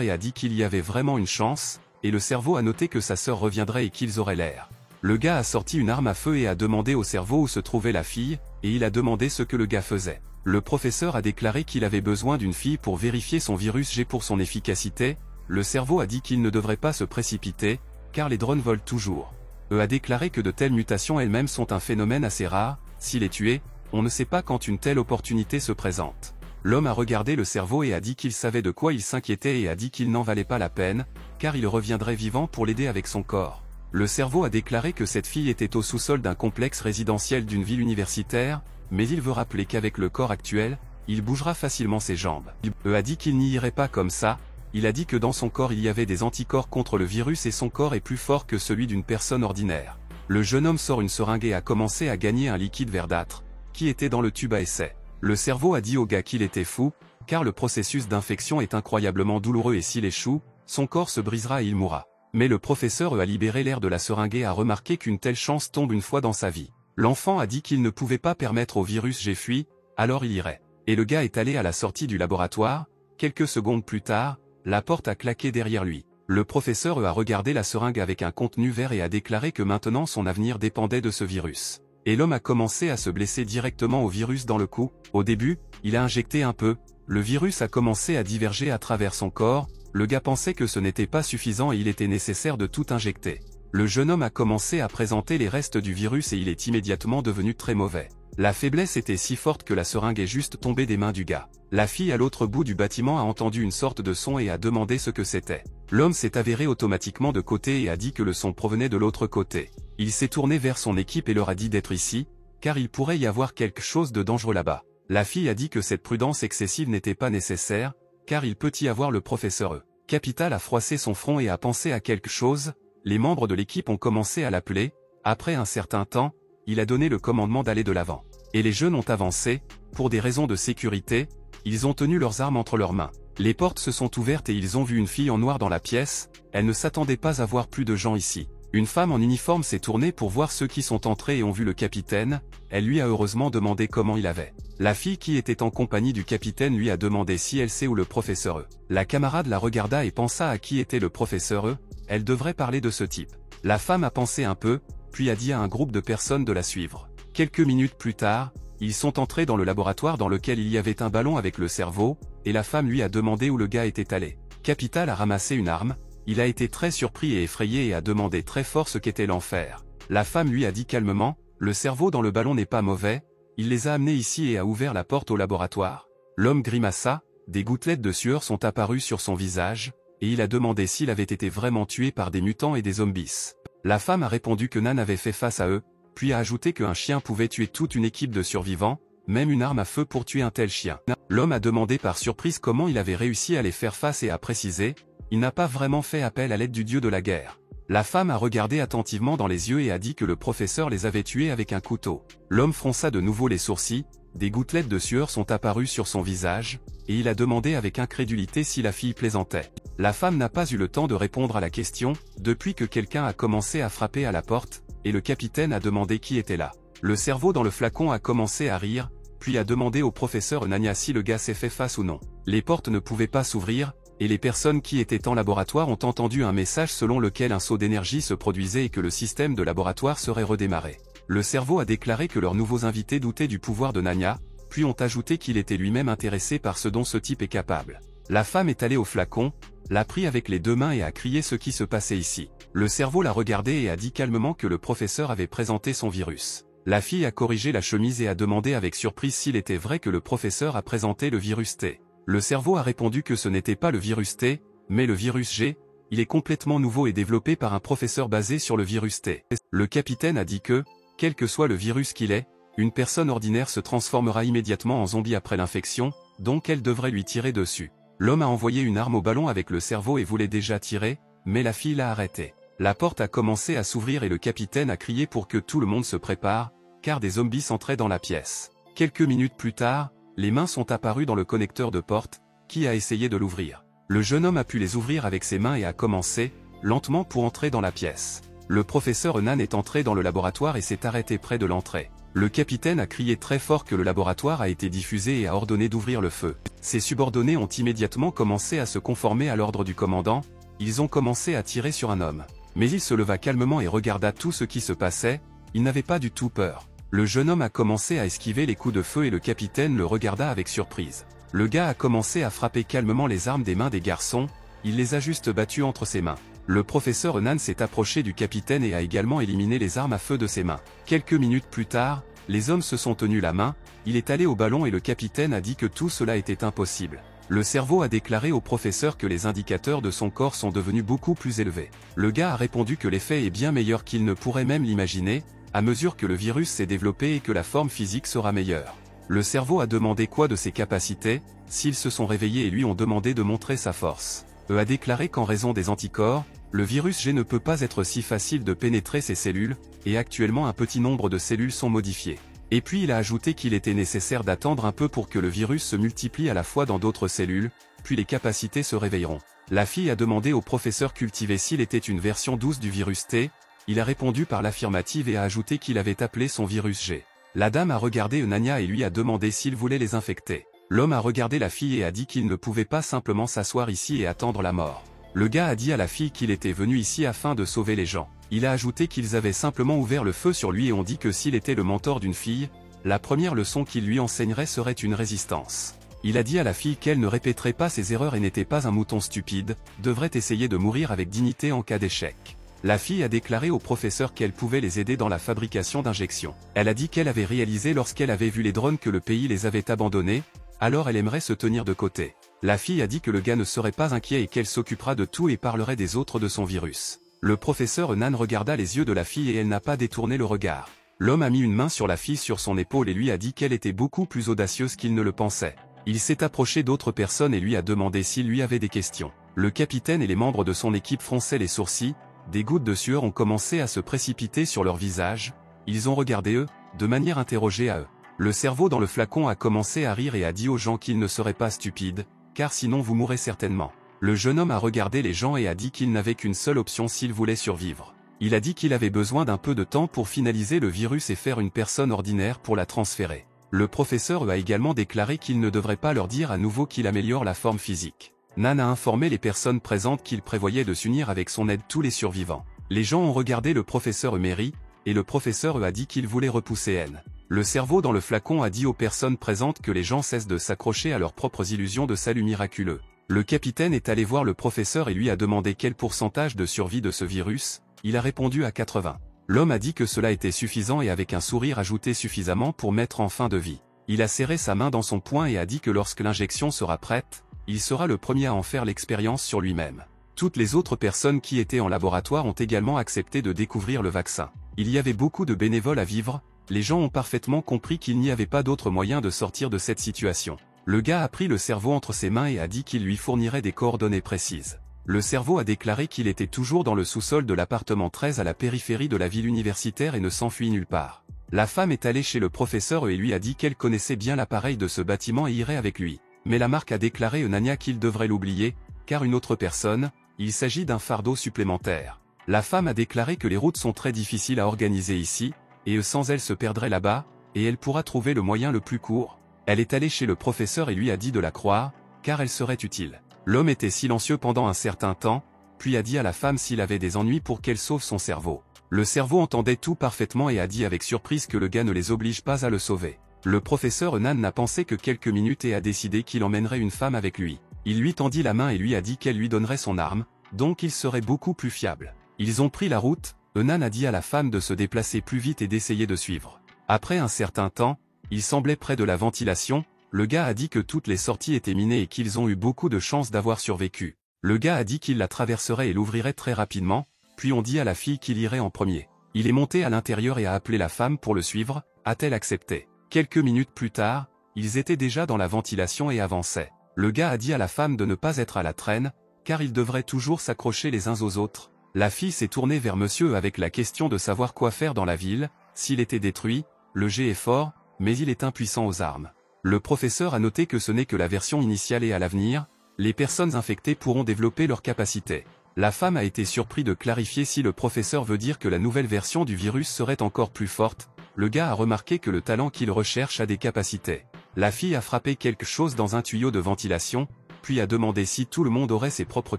et a dit qu'il y avait vraiment une chance, et le cerveau a noté que sa sœur reviendrait et qu'ils auraient l'air. Le gars a sorti une arme à feu et a demandé au cerveau où se trouvait la fille, et il a demandé ce que le gars faisait. Le professeur a déclaré qu'il avait besoin d'une fille pour vérifier son virus G pour son efficacité, le cerveau a dit qu'il ne devrait pas se précipiter, car les drones volent toujours. A déclaré que de telles mutations elles-mêmes sont un phénomène assez rare, s'il est tué, on ne sait pas quand une telle opportunité se présente. L'homme a regardé le cerveau et a dit qu'il savait de quoi il s'inquiétait et a dit qu'il n'en valait pas la peine, car il reviendrait vivant pour l'aider avec son corps. Le cerveau a déclaré que cette fille était au sous-sol d'un complexe résidentiel d'une ville universitaire, mais il veut rappeler qu'avec le corps actuel, il bougera facilement ses jambes. Il a dit qu'il n'y irait pas comme ça, il a dit que dans son corps il y avait des anticorps contre le virus et son corps est plus fort que celui d'une personne ordinaire. Le jeune homme sort une seringue et a commencé à gagner un liquide verdâtre, qui était dans le tube à essai. Le cerveau a dit au gars qu'il était fou, car le processus d'infection est incroyablement douloureux et s'il échoue, son corps se brisera et il mourra. Mais le professeur a libéré l'air de la seringue et a remarqué qu'une telle chance tombe une fois dans sa vie. L'enfant a dit qu'il ne pouvait pas permettre au virus j'ai fui, alors il irait. Et le gars est allé à la sortie du laboratoire, quelques secondes plus tard, la porte a claqué derrière lui. Le professeur a regardé la seringue avec un contenu vert et a déclaré que maintenant son avenir dépendait de ce virus. Et l'homme a commencé à se blesser directement au virus dans le cou. Au début, il a injecté un peu, le virus a commencé à diverger à travers son corps, le gars pensait que ce n'était pas suffisant et il était nécessaire de tout injecter. Le jeune homme a commencé à présenter les restes du virus et il est immédiatement devenu très mauvais. La faiblesse était si forte que la seringue est juste tombée des mains du gars. La fille à l'autre bout du bâtiment a entendu une sorte de son et a demandé ce que c'était. L'homme s'est avéré automatiquement de côté et a dit que le son provenait de l'autre côté. Il s'est tourné vers son équipe et leur a dit d'être ici, car il pourrait y avoir quelque chose de dangereux là-bas. La fille a dit que cette prudence excessive n'était pas nécessaire, car il peut y avoir le professeur E. Capital a froissé son front et a pensé à quelque chose, les membres de l'équipe ont commencé à l'appeler, après un certain temps, il a donné le commandement d'aller de l'avant. Et les jeunes ont avancé, pour des raisons de sécurité, ils ont tenu leurs armes entre leurs mains. Les portes se sont ouvertes et ils ont vu une fille en noir dans la pièce, elle ne s'attendait pas à voir plus de gens ici. Une femme en uniforme s'est tournée pour voir ceux qui sont entrés et ont vu le capitaine, elle lui a heureusement demandé comment il avait. La fille qui était en compagnie du capitaine lui a demandé si elle sait où le professeur E. La camarade la regarda et pensa à qui était le professeur E, elle devrait parler de ce type. La femme a pensé un peu, puis a dit à un groupe de personnes de la suivre. Quelques minutes plus tard, ils sont entrés dans le laboratoire dans lequel il y avait un ballon avec le cerveau, et la femme lui a demandé où le gars était allé. Capital a ramassé une arme, il a été très surpris et effrayé et a demandé très fort ce qu'était l'enfer. La femme lui a dit calmement, le cerveau dans le ballon n'est pas mauvais, il les a amenés ici et a ouvert la porte au laboratoire. L'homme grimaça, des gouttelettes de sueur sont apparues sur son visage, et il a demandé s'il avait été vraiment tué par des mutants et des zombies. La femme a répondu que Nan avait fait face à eux, puis a ajouté qu'un chien pouvait tuer toute une équipe de survivants, même une arme à feu pour tuer un tel chien. L'homme a demandé par surprise comment il avait réussi à les faire face et a précisé, il n'a pas vraiment fait appel à l'aide du dieu de la guerre. La femme a regardé attentivement dans les yeux et a dit que le professeur les avait tués avec un couteau. L'homme fronça de nouveau les sourcils, des gouttelettes de sueur sont apparues sur son visage, et il a demandé avec incrédulité si la fille plaisantait. La femme n'a pas eu le temps de répondre à la question, depuis que quelqu'un a commencé à frapper à la porte, et le capitaine a demandé qui était là. Le cerveau dans le flacon a commencé à rire, puis a demandé au professeur Nania si le gars s'est fait face ou non. Les portes ne pouvaient pas s'ouvrir, et les personnes qui étaient en laboratoire ont entendu un message selon lequel un saut d'énergie se produisait et que le système de laboratoire serait redémarré. Le cerveau a déclaré que leurs nouveaux invités doutaient du pouvoir de Nania, puis ont ajouté qu'il était lui-même intéressé par ce dont ce type est capable. La femme est allée au flacon, l'a pris avec les deux mains et a crié ce qui se passait ici. Le cerveau l'a regardé et a dit calmement que le professeur avait présenté son virus. La fille a corrigé la chemise et a demandé avec surprise s'il était vrai que le professeur a présenté le virus T. Le cerveau a répondu que ce n'était pas le virus T, mais le virus G, il est complètement nouveau et développé par un professeur basé sur le virus T. Le capitaine a dit que, quel que soit le virus qu'il est, une personne ordinaire se transformera immédiatement en zombie après l'infection, donc elle devrait lui tirer dessus. L'homme a envoyé une arme au ballon avec le cerveau et voulait déjà tirer, mais la fille l'a arrêté. La porte a commencé à s'ouvrir et le capitaine a crié pour que tout le monde se prépare, car des zombies entraient dans la pièce. Quelques minutes plus tard, les mains sont apparues dans le connecteur de porte, qui a essayé de l'ouvrir. Le jeune homme a pu les ouvrir avec ses mains et a commencé, lentement pour entrer dans la pièce. Le professeur Nan est entré dans le laboratoire et s'est arrêté près de l'entrée. Le capitaine a crié très fort que le laboratoire a été diffusé et a ordonné d'ouvrir le feu. Ses subordonnés ont immédiatement commencé à se conformer à l'ordre du commandant, ils ont commencé à tirer sur un homme. Mais il se leva calmement et regarda tout ce qui se passait, il n'avait pas du tout peur. Le jeune homme a commencé à esquiver les coups de feu et le capitaine le regarda avec surprise. Le gars a commencé à frapper calmement les armes des mains des garçons, il les a juste battus entre ses mains. Le professeur Nan s'est approché du capitaine et a également éliminé les armes à feu de ses mains. Quelques minutes plus tard, les hommes se sont tenus la main, il est allé au ballon et le capitaine a dit que tout cela était impossible. Le cerveau a déclaré au professeur que les indicateurs de son corps sont devenus beaucoup plus élevés. Le gars a répondu que l'effet est bien meilleur qu'il ne pourrait même l'imaginer, à mesure que le virus s'est développé et que la forme physique sera meilleure. Le cerveau a demandé quoi de ses capacités, s'ils se sont réveillés et lui ont demandé de montrer sa force. A déclaré qu'en raison des anticorps, le virus G ne peut pas être si facile de pénétrer ses cellules, et actuellement un petit nombre de cellules sont modifiées. Et puis il a ajouté qu'il était nécessaire d'attendre un peu pour que le virus se multiplie à la fois dans d'autres cellules, puis les capacités se réveilleront. La fille a demandé au professeur cultivé s'il était une version douce du virus T, il a répondu par l'affirmative et a ajouté qu'il avait appelé son virus G. La dame a regardé Eunania et lui a demandé s'il voulait les infecter. L'homme a regardé la fille et a dit qu'il ne pouvait pas simplement s'asseoir ici et attendre la mort. Le gars a dit à la fille qu'il était venu ici afin de sauver les gens. Il a ajouté qu'ils avaient simplement ouvert le feu sur lui et ont dit que s'il était le mentor d'une fille, la première leçon qu'il lui enseignerait serait une résistance. Il a dit à la fille qu'elle ne répéterait pas ses erreurs et n'était pas un mouton stupide, devrait essayer de mourir avec dignité en cas d'échec. La fille a déclaré au professeur qu'elle pouvait les aider dans la fabrication d'injections. Elle a dit qu'elle avait réalisé lorsqu'elle avait vu les drones que le pays les avait abandonnés, alors elle aimerait se tenir de côté. La fille a dit que le gars ne serait pas inquiet et qu'elle s'occupera de tout et parlerait des autres de son virus. Le professeur Nan regarda les yeux de la fille et elle n'a pas détourné le regard. L'homme a mis une main sur la fille sur son épaule et lui a dit qu'elle était beaucoup plus audacieuse qu'il ne le pensait. Il s'est approché d'autres personnes et lui a demandé s'il lui avait des questions. Le capitaine et les membres de son équipe fronçaient les sourcils, des gouttes de sueur ont commencé à se précipiter sur leur visage, ils ont regardé eux, de manière interrogée à eux. Le cerveau dans le flacon a commencé à rire et a dit aux gens qu'ils ne seraient pas stupides, car sinon vous mourrez certainement. Le jeune homme a regardé les gens et a dit qu'il n'avait qu'une seule option s'il voulait survivre. Il a dit qu'il avait besoin d'un peu de temps pour finaliser le virus et faire une personne ordinaire pour la transférer. Le professeur a également déclaré qu'il ne devrait pas leur dire à nouveau qu'il améliore la forme physique. Nan a informé les personnes présentes qu'il prévoyait de s'unir avec son aide tous les survivants. Les gens ont regardé le professeur Mary, et le professeur a dit qu'il voulait repousser N. Le cerveau dans le flacon a dit aux personnes présentes que les gens cessent de s'accrocher à leurs propres illusions de salut miraculeux. Le capitaine est allé voir le professeur et lui a demandé quel pourcentage de survie de ce virus, il a répondu à 80. L'homme a dit que cela était suffisant et avec un sourire ajouté suffisamment pour mettre en fin de vie. Il a serré sa main dans son poing et a dit que lorsque l'injection sera prête, il sera le premier à en faire l'expérience sur lui-même. Toutes les autres personnes qui étaient en laboratoire ont également accepté de découvrir le vaccin. Il y avait beaucoup de bénévoles à vivre, les gens ont parfaitement compris qu'il n'y avait pas d'autre moyen de sortir de cette situation. Le gars a pris le cerveau entre ses mains et a dit qu'il lui fournirait des coordonnées précises. Le cerveau a déclaré qu'il était toujours dans le sous-sol de l'appartement 13 à la périphérie de la ville universitaire et ne s'enfuit nulle part. La femme est allée chez le professeur et lui a dit qu'elle connaissait bien l'appareil de ce bâtiment et irait avec lui. Mais la marque a déclaré Eunania qu'il devrait l'oublier, car une autre personne, il s'agit d'un fardeau supplémentaire. La femme a déclaré que les routes sont très difficiles à organiser ici, et sans elle se perdrait là-bas, et elle pourra trouver le moyen le plus court. Elle est allée chez le professeur et lui a dit de la croire, car elle serait utile. L'homme était silencieux pendant un certain temps, puis a dit à la femme s'il avait des ennuis pour qu'elle sauve son cerveau. Le cerveau entendait tout parfaitement et a dit avec surprise que le gars ne les oblige pas à le sauver. Le professeur Nan n'a pensé que quelques minutes et a décidé qu'il emmènerait une femme avec lui. Il lui tendit la main et lui a dit qu'elle lui donnerait son arme, donc il serait beaucoup plus fiable. Ils ont pris la route, Nan a dit à la femme de se déplacer plus vite et d'essayer de suivre. Après un certain temps, il semblait près de la ventilation, le gars a dit que toutes les sorties étaient minées et qu'ils ont eu beaucoup de chance d'avoir survécu. Le gars a dit qu'il la traverserait et l'ouvrirait très rapidement, puis on dit à la fille qu'il irait en premier. Il est monté à l'intérieur et a appelé la femme pour le suivre, a-t-elle accepté? Quelques minutes plus tard, ils étaient déjà dans la ventilation et avançaient. Le gars a dit à la femme de ne pas être à la traîne, car ils devraient toujours s'accrocher les uns aux autres. La fille s'est tournée vers monsieur avec la question de savoir quoi faire dans la ville, s'il était détruit, le jet est fort, mais il est impuissant aux armes. Le professeur a noté que ce n'est que la version initiale et à l'avenir, les personnes infectées pourront développer leurs capacités. La femme a été surpris de clarifier si le professeur veut dire que la nouvelle version du virus serait encore plus forte. Le gars a remarqué que le talent qu'il recherche a des capacités. La fille a frappé quelque chose dans un tuyau de ventilation, puis a demandé si tout le monde aurait ses propres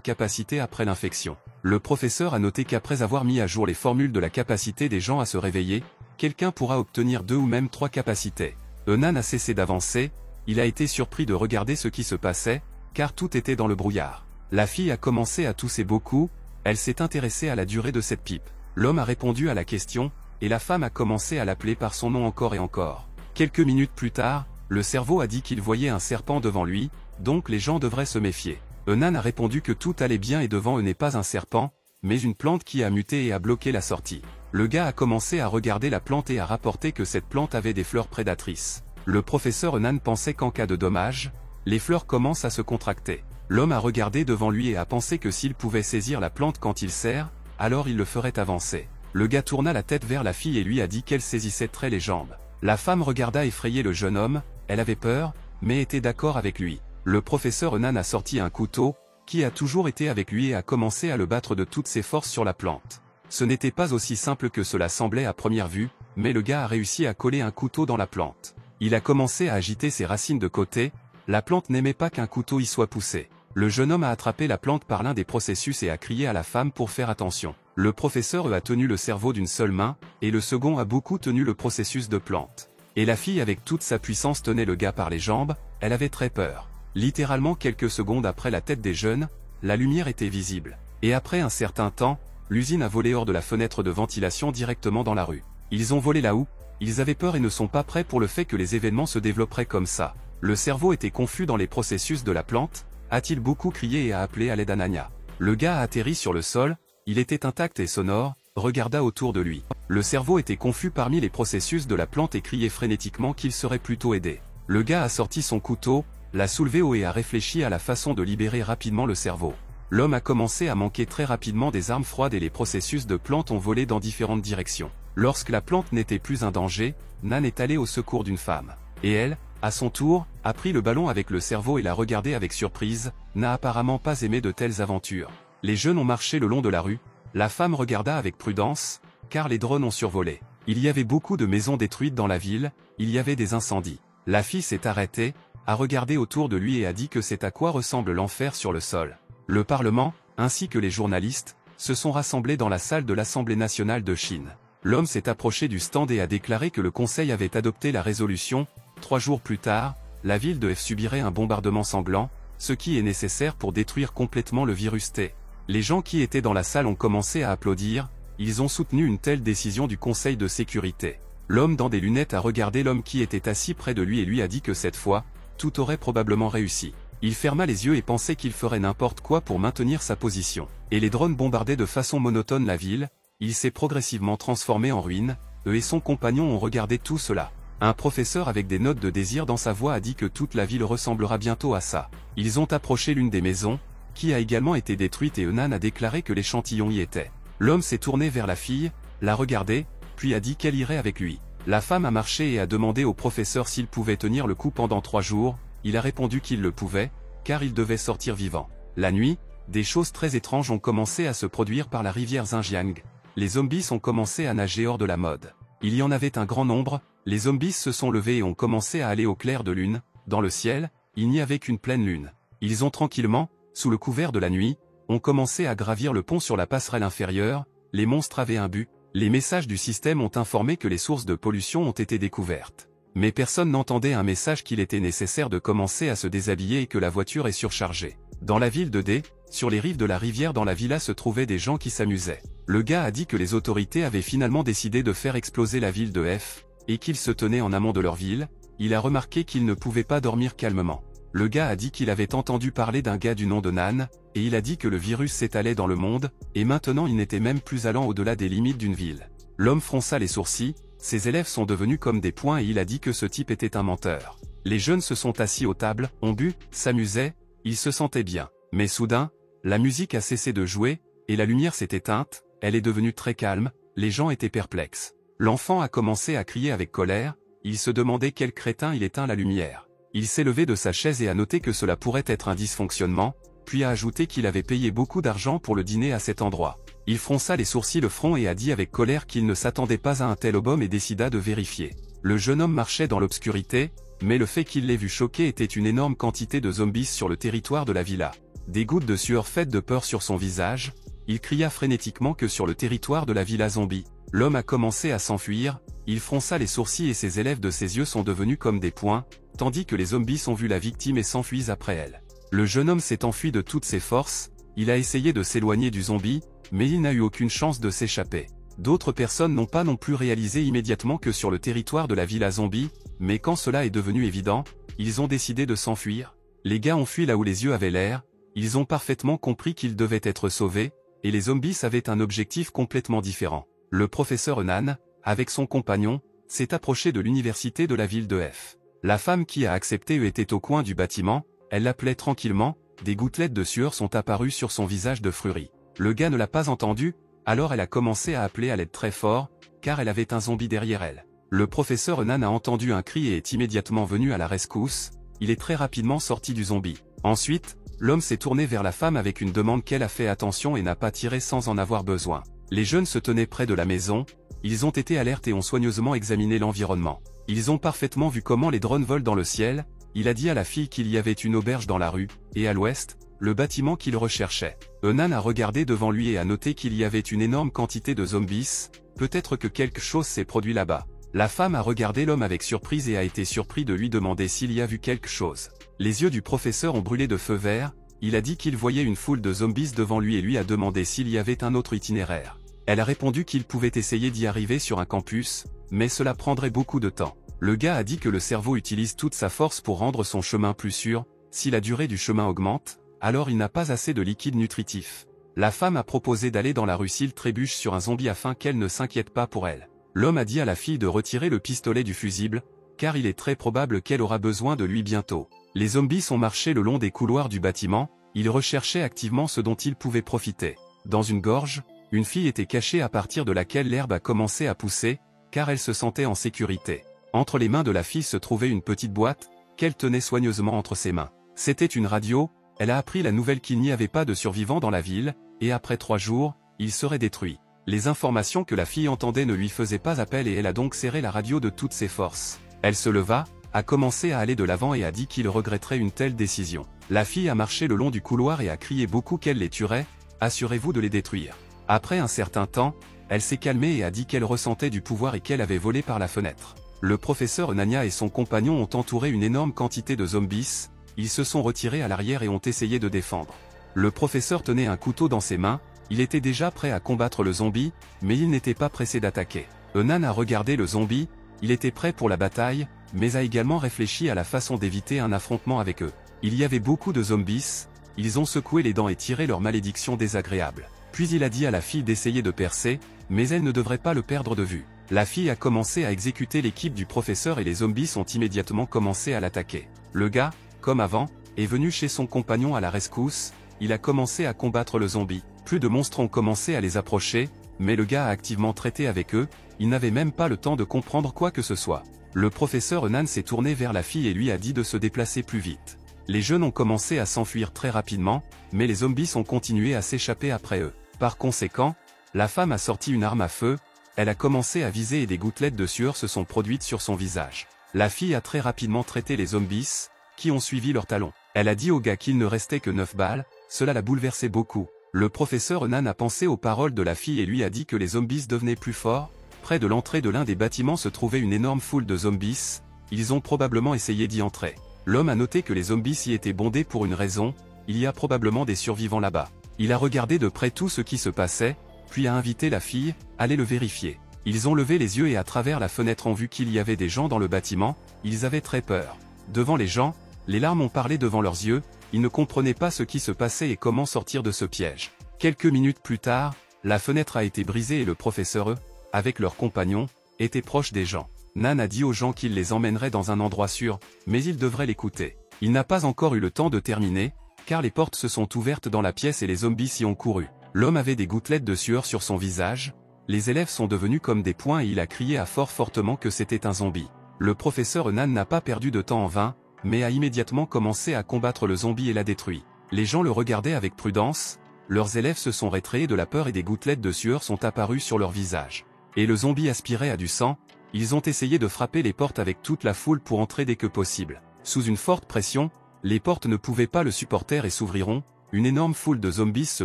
capacités après l'infection. Le professeur a noté qu'après avoir mis à jour les formules de la capacité des gens à se réveiller, quelqu'un pourra obtenir 2 ou même 3 capacités. Nan a cessé d'avancer, il a été surpris de regarder ce qui se passait, car tout était dans le brouillard. La fille a commencé à tousser beaucoup, elle s'est intéressée à la durée de cette pipe. L'homme a répondu à la question, et la femme a commencé à l'appeler par son nom encore et encore. Quelques minutes plus tard, le cerveau a dit qu'il voyait un serpent devant lui, donc les gens devraient se méfier. Nan a répondu que tout allait bien et devant eux n'est pas un serpent, mais une plante qui a muté et a bloqué la sortie. Le gars a commencé à regarder la plante et a rapporté que cette plante avait des fleurs prédatrices. Le professeur Nan pensait qu'en cas de dommage, les fleurs commencent à se contracter. L'homme a regardé devant lui et a pensé que s'il pouvait saisir la plante quand il serre, alors il le ferait avancer. Le gars tourna la tête vers la fille et lui a dit qu'elle saisissait très les jambes. La femme regarda effrayée le jeune homme, elle avait peur, mais était d'accord avec lui. Le professeur Nan a sorti un couteau, qui a toujours été avec lui et a commencé à le battre de toutes ses forces sur la plante. Ce n'était pas aussi simple que cela semblait à première vue, mais le gars a réussi à coller un couteau dans la plante. Il a commencé à agiter ses racines de côté, la plante n'aimait pas qu'un couteau y soit poussé. Le jeune homme a attrapé la plante par l'un des processus et a crié à la femme pour faire attention. Le professeur a tenu le cerveau d'une seule main, et le second a beaucoup tenu le processus de plante. Et la fille avec toute sa puissance tenait le gars par les jambes, elle avait très peur. Littéralement quelques secondes après la tête des jeunes, la lumière était visible. Et après un certain temps, l'usine a volé hors de la fenêtre de ventilation directement dans la rue. Ils ont volé là-haut, ils avaient peur et ne sont pas prêts pour le fait que les événements se développeraient comme ça. Le cerveau était confus dans les processus de la plante, a-t-il beaucoup crié et a appelé à l'aide à Nanya. Le gars a atterri sur le sol, il était intact et sonore, regarda autour de lui. Le cerveau était confus parmi les processus de la plante et criait frénétiquement qu'il serait plutôt aidé. Le gars a sorti son couteau, l'a soulevé haut et a réfléchi à la façon de libérer rapidement le cerveau. L'homme a commencé à manquer très rapidement des armes froides et les processus de plante ont volé dans différentes directions. Lorsque la plante n'était plus un danger, Nan est allé au secours d'une femme. Et elle, à son tour, a pris le ballon avec le cerveau et l'a regardé avec surprise, n'a apparemment pas aimé de telles aventures. Les jeunes ont marché le long de la rue, la femme regarda avec prudence, car les drones ont survolé. Il y avait beaucoup de maisons détruites dans la ville, il y avait des incendies. La fille s'est arrêtée, a regardé autour de lui et a dit que c'est à quoi ressemble l'enfer sur le sol. Le Parlement, ainsi que les journalistes, se sont rassemblés dans la salle de l'Assemblée nationale de Chine. L'homme s'est approché du stand et a déclaré que le Conseil avait adopté la résolution. 3 jours plus tard, la ville de F subirait un bombardement sanglant, ce qui est nécessaire pour détruire complètement le virus T. Les gens qui étaient dans la salle ont commencé à applaudir, ils ont soutenu une telle décision du Conseil de sécurité. L'homme dans des lunettes a regardé l'homme qui était assis près de lui et lui a dit que cette fois, tout aurait probablement réussi. Il ferma les yeux et pensait qu'il ferait n'importe quoi pour maintenir sa position. Et les drones bombardaient de façon monotone la ville, il s'est progressivement transformé en ruine, eux et son compagnon ont regardé tout cela. Un professeur avec des notes de désir dans sa voix a dit que toute la ville ressemblera bientôt à ça. Ils ont approché l'une des maisons, qui a également été détruite et Henan a déclaré que l'échantillon y était. L'homme s'est tourné vers la fille, l'a regardée, puis a dit qu'elle irait avec lui. La femme a marché et a demandé au professeur s'il pouvait tenir le coup pendant 3 jours, il a répondu qu'il le pouvait, car il devait sortir vivant. La nuit, des choses très étranges ont commencé à se produire par la rivière Xinjiang. Les zombies ont commencé à nager hors de la mode. Il y en avait un grand nombre, les zombies se sont levés et ont commencé à aller au clair de lune, dans le ciel, il n'y avait qu'une pleine lune. Ils ont tranquillement, sous le couvert de la nuit, ont commencé à gravir le pont sur la passerelle inférieure, les monstres avaient un but, les messages du système ont informé que les sources de pollution ont été découvertes. Mais personne n'entendait un message qu'il était nécessaire de commencer à se déshabiller et que la voiture est surchargée. Dans la ville de D, sur les rives de la rivière dans la villa se trouvaient des gens qui s'amusaient. Le gars a dit que les autorités avaient finalement décidé de faire exploser la ville de F, et qu'ils se tenaient en amont de leur ville, il a remarqué qu'il ne pouvait pas dormir calmement. Le gars a dit qu'il avait entendu parler d'un gars du nom de Nan, et il a dit que le virus s'étalait dans le monde, et maintenant il n'était même plus allant au-delà des limites d'une ville. L'homme fronça les sourcils, ses élèves sont devenus comme des poings et il a dit que ce type était un menteur. Les jeunes se sont assis aux tables, ont bu, s'amusaient, ils se sentaient bien. Mais soudain, la musique a cessé de jouer, et la lumière s'est éteinte, elle est devenue très calme, les gens étaient perplexes. L'enfant a commencé à crier avec colère, il se demandait quel crétin il éteint la lumière. Il s'est levé de sa chaise et a noté que cela pourrait être un dysfonctionnement, puis a ajouté qu'il avait payé beaucoup d'argent pour le dîner à cet endroit. Il fronça les sourcils le front et a dit avec colère qu'il ne s'attendait pas à un tel obhomme et décida de vérifier. Le jeune homme marchait dans l'obscurité, mais le fait qu'il l'ait vu choqué était une énorme quantité de zombies sur le territoire de la villa. Des gouttes de sueur faites de peur sur son visage, il cria frénétiquement que sur le territoire de la villa zombie. L'homme a commencé à s'enfuir, il fronça les sourcils et ses élèves de ses yeux sont devenus comme des poings, tandis que les zombies ont vu la victime et s'enfuient après elle. Le jeune homme s'est enfui de toutes ses forces, il a essayé de s'éloigner du zombie, mais il n'a eu aucune chance de s'échapper. D'autres personnes n'ont pas non plus réalisé immédiatement que sur le territoire de la villa zombie, mais quand cela est devenu évident, ils ont décidé de s'enfuir. Les gars ont fui là où les yeux avaient l'air, ils ont parfaitement compris qu'ils devaient être sauvés, et les zombies avaient un objectif complètement différent. Le professeur Henan, avec son compagnon, s'est approché de l'université de la ville de F. La femme qui a accepté était au coin du bâtiment, elle l'appelait tranquillement, des gouttelettes de sueur sont apparues sur son visage de frurie. Le gars ne l'a pas entendu, alors elle a commencé à appeler à l'aide très fort, car elle avait un zombie derrière elle. Le professeur Henan a entendu un cri et est immédiatement venu à la rescousse, il est très rapidement sorti du zombie. Ensuite, L'homme s'est tourné vers la femme avec une demande qu'elle a fait attention et n'a pas tiré sans en avoir besoin. Les jeunes se tenaient près de la maison, ils ont été alertes et ont soigneusement examiné l'environnement. Ils ont parfaitement vu comment les drones volent dans le ciel. Il a dit à la fille qu'il y avait une auberge dans la rue, et à l'ouest, le bâtiment qu'il recherchait. Enan a regardé devant lui et a noté qu'il y avait une énorme quantité de zombies, peut-être que quelque chose s'est produit là-bas. La femme a regardé l'homme avec surprise et a été surpris de lui demander s'il y a vu quelque chose. Les yeux du professeur ont brûlé de feu vert, il a dit qu'il voyait une foule de zombies devant lui et lui a demandé s'il y avait un autre itinéraire. Elle a répondu qu'il pouvait essayer d'y arriver sur un campus, mais cela prendrait beaucoup de temps. Le gars a dit que le cerveau utilise toute sa force pour rendre son chemin plus sûr, si la durée du chemin augmente, alors il n'a pas assez de liquide nutritif. La femme a proposé d'aller dans la rue s'il trébuche sur un zombie afin qu'elle ne s'inquiète pas pour elle. L'homme a dit à la fille de retirer le pistolet du fusible, car il est très probable qu'elle aura besoin de lui bientôt. Les zombies ont marché le long des couloirs du bâtiment, ils recherchaient activement ce dont ils pouvaient profiter. Dans une gorge, une fille était cachée à partir de laquelle l'herbe a commencé à pousser, car elle se sentait en sécurité. Entre les mains de la fille se trouvait une petite boîte, qu'elle tenait soigneusement entre ses mains. C'était une radio, elle a appris la nouvelle qu'il n'y avait pas de survivants dans la ville, et après 3 jours, il serait détruit. Les informations que la fille entendait ne lui faisaient pas appel et elle a donc serré la radio de toutes ses forces. Elle se leva, a commencé à aller de l'avant et a dit qu'il regretterait une telle décision. La fille a marché le long du couloir et a crié beaucoup qu'elle les tuerait, assurez-vous de les détruire. Après un certain temps, elle s'est calmée et a dit qu'elle ressentait du pouvoir et qu'elle avait volé par la fenêtre. Le professeur Nanya et son compagnon ont entouré une énorme quantité de zombies, ils se sont retirés à l'arrière et ont essayé de défendre. Le professeur tenait un couteau dans ses mains, il était déjà prêt à combattre le zombie, mais il n'était pas pressé d'attaquer. Enan a regardé le zombie, il était prêt pour la bataille, mais a également réfléchi à la façon d'éviter un affrontement avec eux. Il y avait beaucoup de zombies, ils ont secoué les dents et tiré leur malédiction désagréable. Puis il a dit à la fille d'essayer de percer, mais elle ne devrait pas le perdre de vue. La fille a commencé à exécuter l'équipe du professeur et les zombies ont immédiatement commencé à l'attaquer. Le gars, comme avant, est venu chez son compagnon à la rescousse, il a commencé à combattre le zombie. Plus de monstres ont commencé à les approcher, mais le gars a activement traité avec eux, il n'avait même pas le temps de comprendre quoi que ce soit. Le professeur Nan s'est tourné vers la fille et lui a dit de se déplacer plus vite. Les jeunes ont commencé à s'enfuir très rapidement, mais les zombies ont continué à s'échapper après eux. Par conséquent, la femme a sorti une arme à feu, elle a commencé à viser et des gouttelettes de sueur se sont produites sur son visage. La fille a très rapidement traité les zombies, qui ont suivi leurs talons. Elle a dit au gars qu'il ne restait que 9 balles, cela l'a bouleversé beaucoup. Le professeur Nan a pensé aux paroles de la fille et lui a dit que les zombies devenaient plus forts. Près de l'entrée de l'un des bâtiments se trouvait une énorme foule de zombies, ils ont probablement essayé d'y entrer. L'homme a noté que les zombies y étaient bondés pour une raison, il y a probablement des survivants là-bas. Il a regardé de près tout ce qui se passait, puis a invité la fille, allez le vérifier. Ils ont levé les yeux et à travers la fenêtre ont vu qu'il y avait des gens dans le bâtiment, ils avaient très peur. Devant les gens, les larmes ont parlé devant leurs yeux, ils ne comprenaient pas ce qui se passait et comment sortir de ce piège. Quelques minutes plus tard, la fenêtre a été brisée et le professeur, avec leurs compagnons, était proche des gens. Nan a dit aux gens qu'il les emmènerait dans un endroit sûr, mais ils devraient l'écouter. Il n'a pas encore eu le temps de terminer, car les portes se sont ouvertes dans la pièce et les zombies y ont couru. L'homme avait des gouttelettes de sueur sur son visage, les élèves sont devenus comme des poings et il a crié à fortement que c'était un zombie. Le professeur Nan n'a pas perdu de temps en vain, mais a immédiatement commencé à combattre le zombie et l'a détruit. Les gens le regardaient avec prudence, leurs élèves se sont rétréés de la peur et des gouttelettes de sueur sont apparues sur leur visage. Et le zombie aspirait à du sang, ils ont essayé de frapper les portes avec toute la foule pour entrer dès que possible. Sous une forte pression, les portes ne pouvaient pas le supporter et s'ouvriront, une énorme foule de zombies se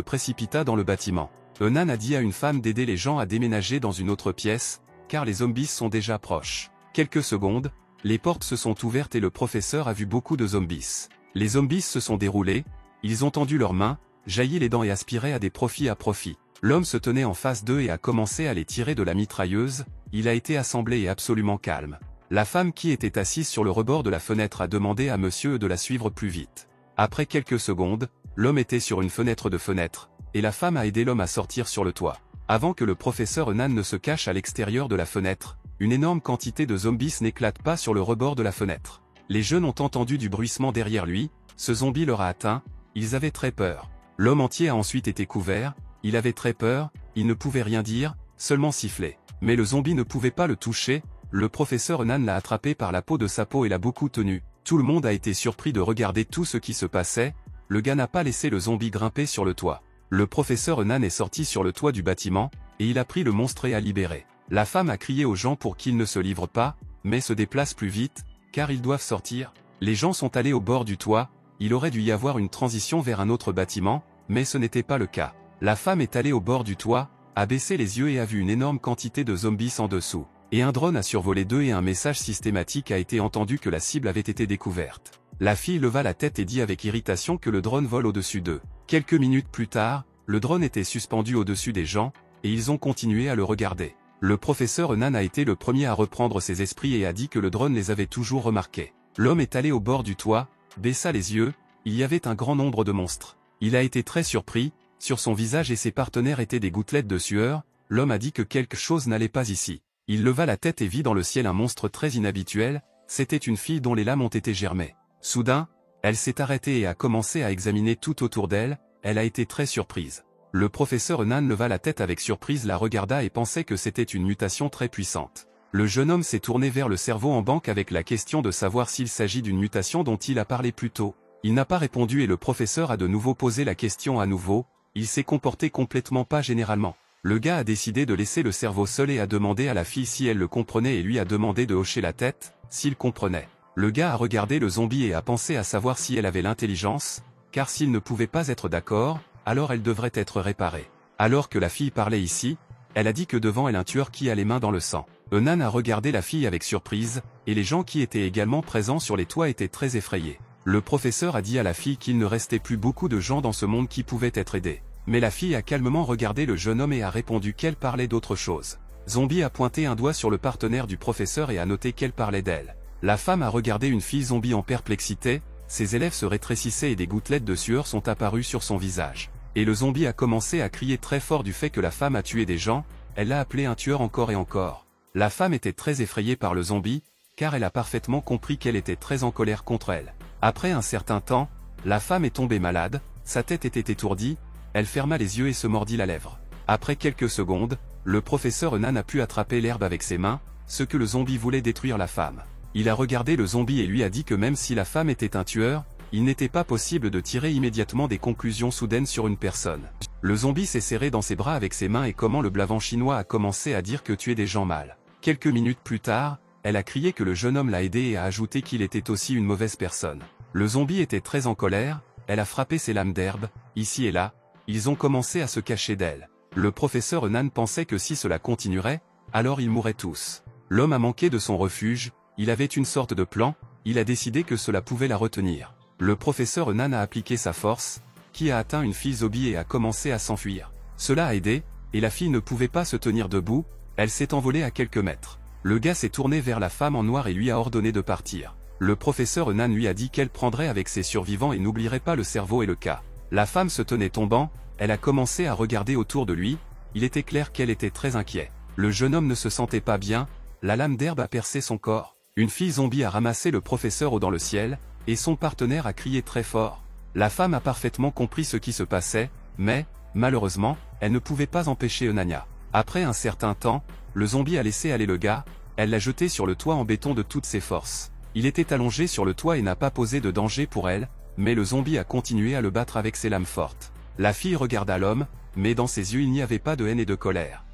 précipita dans le bâtiment. Enan a dit à une femme d'aider les gens à déménager dans une autre pièce, car les zombies sont déjà proches. Quelques secondes, les portes se sont ouvertes et le professeur a vu beaucoup de zombies. Les zombies se sont déroulés, ils ont tendu leurs mains, jailli les dents et aspiré à des profits à profit. L'homme se tenait en face d'eux et a commencé à les tirer de la mitrailleuse, il a été assemblé et absolument calme. La femme qui était assise sur le rebord de la fenêtre a demandé à monsieur de la suivre plus vite. Après quelques secondes, l'homme était sur une fenêtre de fenêtre, et la femme a aidé l'homme à sortir sur le toit. Avant que le professeur Nan ne se cache à l'extérieur de la fenêtre, une énorme quantité de zombies n'éclate pas sur le rebord de la fenêtre. Les jeunes ont entendu du bruissement derrière lui, ce zombie leur a atteint, ils avaient très peur. L'homme entier a ensuite été couvert, il avait très peur, il ne pouvait rien dire, seulement siffler. Mais le zombie ne pouvait pas le toucher, le professeur Nan l'a attrapé par la peau de sa peau et l'a beaucoup tenu. Tout le monde a été surpris de regarder tout ce qui se passait, le gars n'a pas laissé le zombie grimper sur le toit. Le professeur Nan est sorti sur le toit du bâtiment, et il a pris le monstre et a libéré. La femme a crié aux gens pour qu'ils ne se livrent pas, mais se déplacent plus vite, car ils doivent sortir. Les gens sont allés au bord du toit, il aurait dû y avoir une transition vers un autre bâtiment, mais ce n'était pas le cas. La femme est allée au bord du toit, a baissé les yeux et a vu une énorme quantité de zombies en dessous. Et un drone a survolé d'eux et un message systématique a été entendu que la cible avait été découverte. La fille leva la tête et dit avec irritation que le drone vole au-dessus d'eux. Quelques minutes plus tard, le drone était suspendu au-dessus des gens, et ils ont continué à le regarder. Le professeur Nan a été le premier à reprendre ses esprits et a dit que le drone les avait toujours remarqués. L'homme est allé au bord du toit, baissa les yeux, il y avait un grand nombre de monstres. Il a été très surpris, sur son visage et ses partenaires étaient des gouttelettes de sueur, l'homme a dit que quelque chose n'allait pas ici. Il leva la tête et vit dans le ciel un monstre très inhabituel, c'était une fille dont les lames ont été germées. Soudain, elle s'est arrêtée et a commencé à examiner tout autour d'elle, elle a été très surprise. Le professeur Nan leva la tête avec surprise, la regarda et pensait que c'était une mutation très puissante. Le jeune homme s'est tourné vers le cerveau en banque avec la question de savoir s'il s'agit d'une mutation dont il a parlé plus tôt. Il n'a pas répondu et le professeur a de nouveau posé la question à nouveau, il s'est comporté complètement pas généralement. Le gars a décidé de laisser le cerveau seul et a demandé à la fille si elle le comprenait et lui a demandé de hocher la tête, s'il comprenait. Le gars a regardé le zombie et a pensé à savoir si elle avait l'intelligence, car s'il ne pouvait pas être d'accord, alors elle devrait être réparée. Alors que la fille parlait ici, elle a dit que devant elle un tueur qui a les mains dans le sang. Nan a regardé la fille avec surprise, et les gens qui étaient également présents sur les toits étaient très effrayés. Le professeur a dit à la fille qu'il ne restait plus beaucoup de gens dans ce monde qui pouvaient être aidés. Mais la fille a calmement regardé le jeune homme et a répondu qu'elle parlait d'autre chose. Zombie a pointé un doigt sur le partenaire du professeur et a noté qu'elle parlait d'elle. La femme a regardé une fille zombie en perplexité, ses élèves se rétrécissaient et des gouttelettes de sueur sont apparues sur son visage. Et le zombie a commencé à crier très fort du fait que la femme a tué des gens, elle l'a appelé un tueur encore et encore. La femme était très effrayée par le zombie, car elle a parfaitement compris qu'elle était très en colère contre elle. Après un certain temps, la femme est tombée malade, sa tête était étourdie, elle ferma les yeux et se mordit la lèvre. Après quelques secondes, le professeur Nan a pu attraper l'herbe avec ses mains, ce que le zombie voulait détruire la femme. Il a regardé le zombie et lui a dit que même si la femme était un tueur, il n'était pas possible de tirer immédiatement des conclusions soudaines sur une personne. Le zombie s'est serré dans ses bras avec ses mains et comment le blavant chinois a commencé à dire que tuer des gens mal. Quelques minutes plus tard, elle a crié que le jeune homme l'a aidé et a ajouté qu'il était aussi une mauvaise personne. Le zombie était très en colère, elle a frappé ses lames d'herbe, ici et là, ils ont commencé à se cacher d'elle. Le professeur Nan pensait que si cela continuerait, alors ils mourraient tous. L'homme a manqué de son refuge, il avait une sorte de plan, il a décidé que cela pouvait la retenir. Le professeur Nan a appliqué sa force, qui a atteint une fille zombie et a commencé à s'enfuir. Cela a aidé, et la fille ne pouvait pas se tenir debout, elle s'est envolée à quelques mètres. Le gars s'est tourné vers la femme en noir et lui a ordonné de partir. Le professeur Nan lui a dit qu'elle prendrait avec ses survivants et n'oublierait pas le cerveau et le cas. La femme se tenait tombant, elle a commencé à regarder autour de lui, il était clair qu'elle était très inquiète. Le jeune homme ne se sentait pas bien, la lame d'herbe a percé son corps. Une fille zombie a ramassé le professeur dans le ciel, et son partenaire a crié très fort. La femme a parfaitement compris ce qui se passait, mais, malheureusement, elle ne pouvait pas empêcher Nanya. Après un certain temps, le zombie a laissé aller le gars, elle l'a jeté sur le toit en béton de toutes ses forces. Il était allongé sur le toit et n'a pas posé de danger pour elle, mais le zombie a continué à le battre avec ses lames fortes. La fille regarda l'homme, mais dans ses yeux il n'y avait pas de haine et de colère.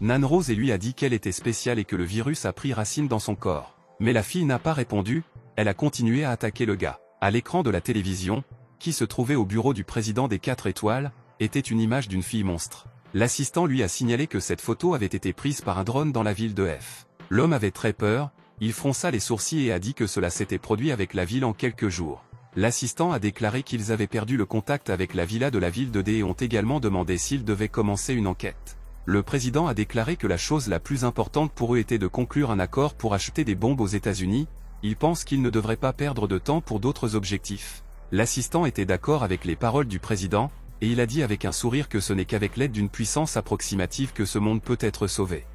Nan Rose et lui a dit qu'elle était spéciale et que le virus a pris racine dans son corps. Mais la fille n'a pas répondu, elle a continué à attaquer le gars. À l'écran de la télévision, qui se trouvait au bureau du président des 4 étoiles, était une image d'une fille monstre. L'assistant lui a signalé que cette photo avait été prise par un drone dans la ville de F. L'homme avait très peur, il fronça les sourcils et a dit que cela s'était produit avec la ville en quelques jours. L'assistant a déclaré qu'ils avaient perdu le contact avec la villa de la ville de D et ont également demandé s'ils devaient commencer une enquête. Le président a déclaré que la chose la plus importante pour eux était de conclure un accord pour acheter des bombes aux États-Unis, il pense qu'ils ne devraient pas perdre de temps pour d'autres objectifs. L'assistant était d'accord avec les paroles du président, et il a dit avec un sourire que ce n'est qu'avec l'aide d'une puissance approximative que ce monde peut être sauvé.